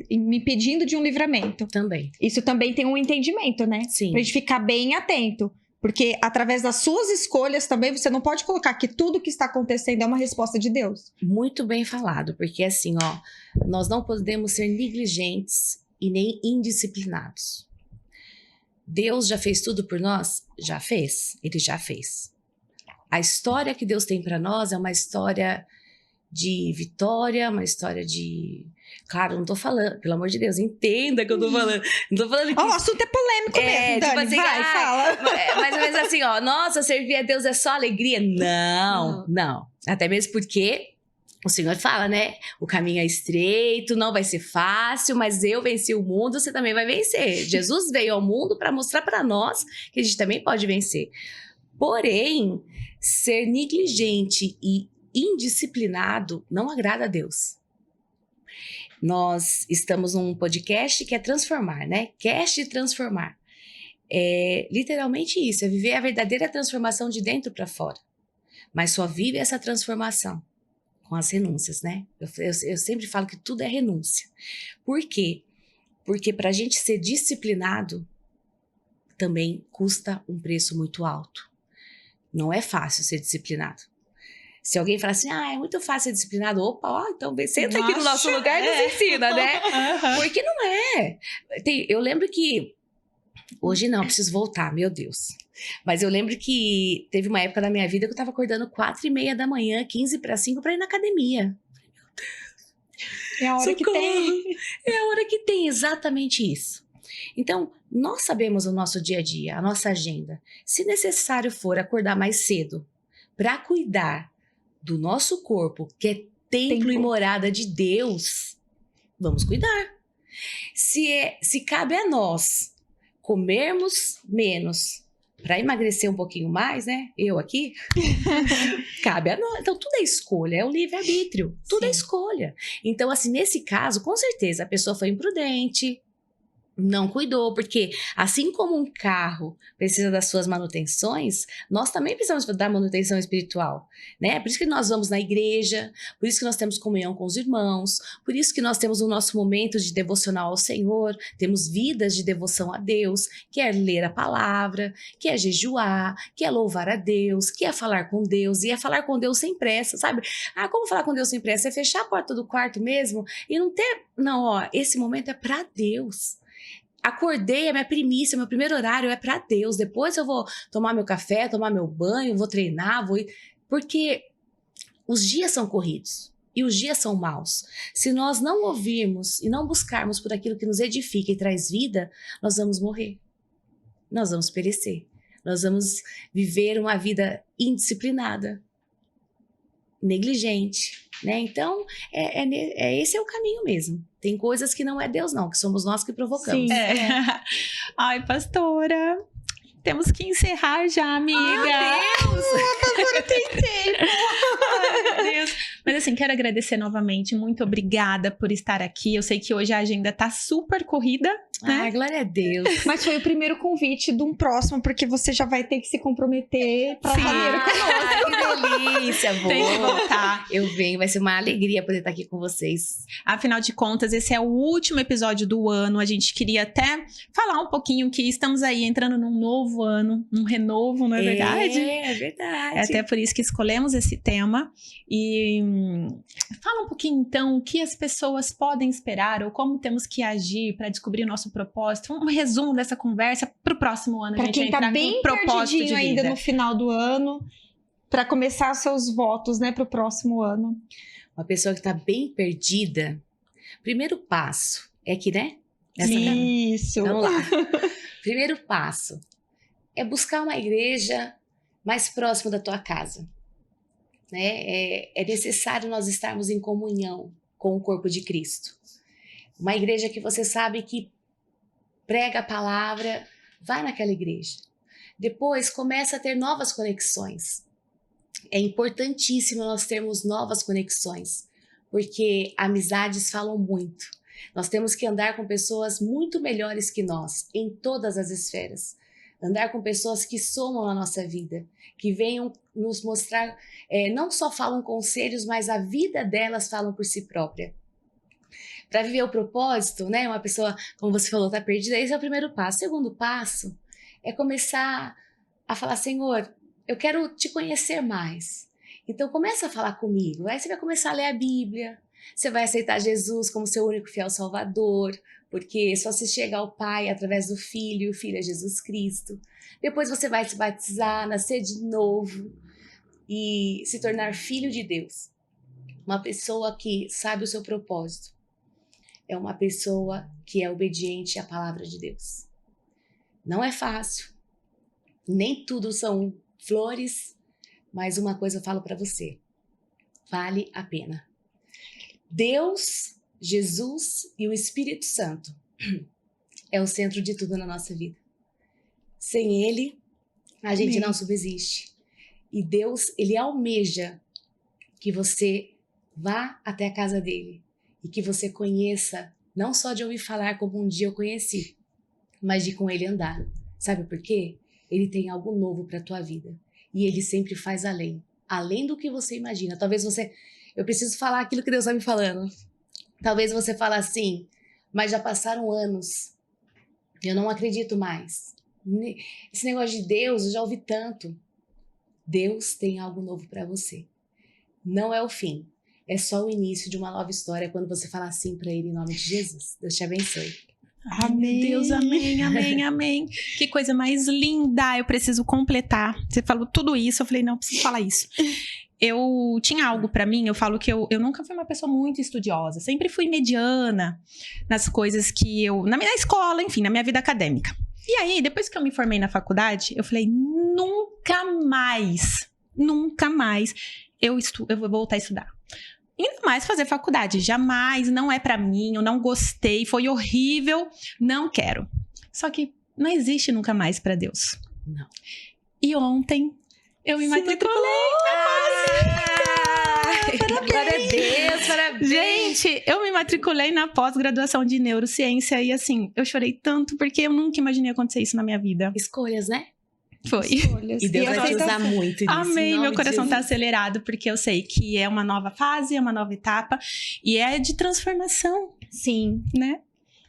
B: me impedindo de um livramento.
C: também.
B: Isso também tem um entendimento, né?
C: Sim.
B: Pra gente ficar bem atento. Porque através das suas escolhas também, você não pode colocar que tudo que está acontecendo é uma resposta de Deus.
C: Muito bem falado, porque assim, ó, nós não podemos ser negligentes e nem indisciplinados. Deus já fez tudo por nós? Já fez. Ele já fez. A história que Deus tem para nós é uma história de vitória, uma história de... Claro, não tô falando, pelo amor de Deus, entenda que eu tô falando. Não tô falando que...
B: O assunto é polêmico mesmo, Dani.
C: tipo assim,
B: Vai, fala.
C: É mais ou menos assim, ó. Nossa, servir a Deus é só alegria. Não, não. Até mesmo porque o Senhor fala, né? O caminho é estreito, não vai ser fácil, mas eu venci o mundo, você também vai vencer. Jesus veio ao mundo para mostrar para nós que a gente também pode vencer. Porém, ser negligente e indisciplinado não agrada a Deus. Nós estamos num podcast que é transformar, né? Cast e transformar. É literalmente isso, é viver a verdadeira transformação de dentro para fora. Mas só vive essa transformação com as renúncias, né? Eu sempre falo que tudo é renúncia. Por quê? Porque para a gente ser disciplinado também custa um preço muito alto. Não é fácil ser disciplinado. Se alguém falar assim, é muito fácil ser disciplinado, opa, ó, então senta aqui no nosso lugar e nos ensina, né? Porque não é. Eu lembro que, hoje não, preciso voltar, meu Deus. Mas eu lembro que teve uma época da minha vida que eu tava acordando 4:30 da manhã, 4:45 para ir na academia.
B: É a hora que tem.
C: É a hora que tem, exatamente isso. Então, nós sabemos o nosso dia a dia, a nossa agenda. Se necessário for acordar mais cedo para cuidar do nosso corpo, que é templo e morada de Deus, vamos cuidar. Se cabe a nós comermos menos para emagrecer um pouquinho mais, né? Eu aqui, cabe a nós. Então, tudo é escolha, é o livre-arbítrio. Tudo é escolha. Então, assim, nesse caso, com certeza, a pessoa foi imprudente, não cuidou, porque assim como um carro precisa das suas manutenções, nós também precisamos dar manutenção espiritual, né? Por isso que nós vamos na igreja, por isso que nós temos comunhão com os irmãos, por isso que nós temos o nosso momento de devocional ao Senhor, temos vidas de devoção a Deus, que é ler a palavra, que é jejuar, que é louvar a Deus, que é falar com Deus, e é falar com Deus sem pressa, sabe? Como falar com Deus sem pressa? É fechar a porta do quarto mesmo e não ter... Não, ó, esse momento é para Deus. Acordei, a minha primícia, meu primeiro horário é para Deus. Depois eu vou tomar meu café, tomar meu banho, vou treinar, porque os dias são corridos e os dias são maus. Se nós não ouvirmos e não buscarmos por aquilo que nos edifica e traz vida, nós vamos morrer. Nós vamos perecer. Nós vamos viver uma vida indisciplinada, negligente, né? Então, esse é o caminho mesmo. Tem coisas que não é Deus não, que somos nós que provocamos.
B: Sim.
A: Ai, pastora, temos que encerrar já, amiga.
B: Agora tem tempo.
A: Ai, meu Deus. Mas assim, quero agradecer novamente. Muito obrigada por estar aqui. Eu sei que hoje a agenda tá super corrida, né?
C: Ai, glória a Deus.
B: Mas foi o primeiro convite de um próximo, porque você já vai ter que se comprometer para janeiro conosco.
C: Que delícia, vou.
A: Tem que voltar.
C: Eu venho, vai ser uma alegria poder estar aqui com vocês.
A: Afinal de contas, esse é o último episódio do ano. A gente queria até falar um pouquinho que estamos aí entrando num novo ano, um renovo, não é verdade?
C: É verdade.
A: É até por isso que escolhemos esse tema. E fala um pouquinho, então, o que as pessoas podem esperar ou como temos que agir para descobrir o nosso propósito. Um resumo dessa conversa para o próximo ano.
B: Para quem tá bem perdidinho ainda no final do ano, para começar seus votos, né, para o próximo ano.
C: Uma pessoa que está bem perdida, primeiro passo é que, né?
B: Isso.
C: Vamos lá. Primeiro passo é buscar uma igreja mais próxima da tua casa. Né? É necessário nós estarmos em comunhão com o corpo de Cristo. Uma igreja que você sabe que prega a palavra, vai naquela igreja. Depois, começa a ter novas conexões. É importantíssimo nós termos novas conexões, porque amizades falam muito. Nós temos que andar com pessoas muito melhores que nós, em todas as esferas. Andar com pessoas que somam a nossa vida, que venham nos mostrar, não só falam conselhos, mas a vida delas falam por si própria. Para viver o propósito, né? Uma pessoa, como você falou, está perdida, esse é o primeiro passo. O segundo passo é começar a falar, Senhor, eu quero te conhecer mais. Então começa a falar comigo. Aí você vai começar a ler a Bíblia, você vai aceitar Jesus como seu único fiel Salvador, porque só se chega ao Pai através do Filho, e o Filho é Jesus Cristo. Depois você vai se batizar, nascer de novo e se tornar filho de Deus. Uma pessoa que sabe o seu propósito é uma pessoa que é obediente à palavra de Deus. Não é fácil, nem tudo são flores, mas uma coisa eu falo para você, vale a pena. Deus, Jesus e o Espírito Santo é o centro de tudo na nossa vida. Sem Ele, a gente não subsiste. E Deus, Ele almeja que você vá até a casa dele e que você conheça, não só de ouvir falar como um dia eu conheci, mas de com Ele andar. Sabe por quê? Ele tem algo novo para a tua vida. E Ele sempre faz além do que você imagina. Talvez eu preciso falar aquilo que Deus está me falando. Talvez você fale assim, mas já passaram anos, eu não acredito mais. Esse negócio de Deus, eu já ouvi tanto. Deus tem algo novo para você. Não é o fim, é só o início de uma nova história quando você falar assim para Ele em nome de Jesus. Deus te abençoe.
A: Amém. Meu Deus, amém, amém, amém. Que coisa mais linda. Eu preciso completar. Você falou tudo isso, eu falei, não, eu preciso falar isso. Eu tinha algo pra mim, eu falo que eu nunca fui uma pessoa muito estudiosa. Sempre fui mediana nas coisas que na minha escola, enfim, na minha vida acadêmica. E aí, depois que eu me formei na faculdade, eu falei, nunca mais eu vou voltar a estudar. Ainda mais fazer faculdade. Jamais, não é pra mim, eu não gostei, foi horrível, não quero. Só que não existe nunca mais pra Deus.
C: Não.
A: E ontem eu me matriculei.
C: Glória a Deus, parabéns.
A: Gente, eu me matriculei na pós-graduação de neurociência e assim, eu chorei tanto porque eu nunca imaginei acontecer isso na minha vida.
C: Escolhas, né?
A: Foi.
C: E Deus vai te usar muito nisso.
A: Amém, meu coração tá acelerado porque eu sei que é uma nova fase, é uma nova etapa e é de transformação.
B: Sim.
A: Né?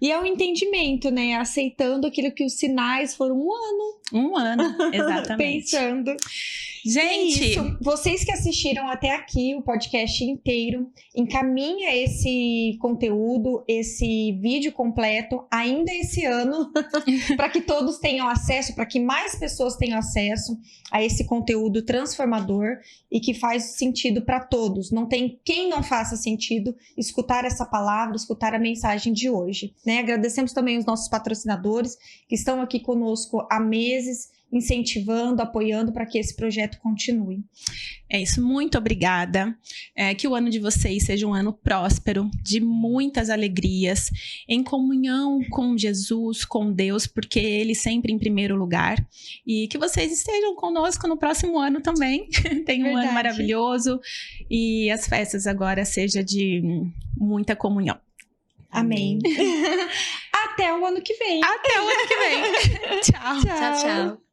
B: E é o entendimento, né? Aceitando aquilo que os sinais foram
A: Um ano, exatamente.
B: Pensando.
A: Gente,
B: É isso. Vocês que assistiram até aqui o podcast inteiro, encaminha esse conteúdo, esse vídeo completo ainda esse ano, para que todos tenham acesso, para que mais pessoas tenham acesso a esse conteúdo transformador e que faz sentido para todos. Não tem quem não faça sentido escutar essa palavra, escutar a mensagem de hoje, né? Agradecemos também os nossos patrocinadores que estão aqui conosco há meses, incentivando, apoiando para que esse projeto continue.
A: É isso, muito obrigada. Que o ano de vocês seja um ano próspero, de muitas alegrias, em comunhão com Jesus, com Deus, porque Ele sempre em primeiro lugar. E que vocês estejam conosco no próximo ano também. Tenham um ano maravilhoso e as festas agora sejam de muita comunhão.
B: Amém. Até o ano que vem.
A: Até o ano que vem. Tchau.
C: Tchau, tchau.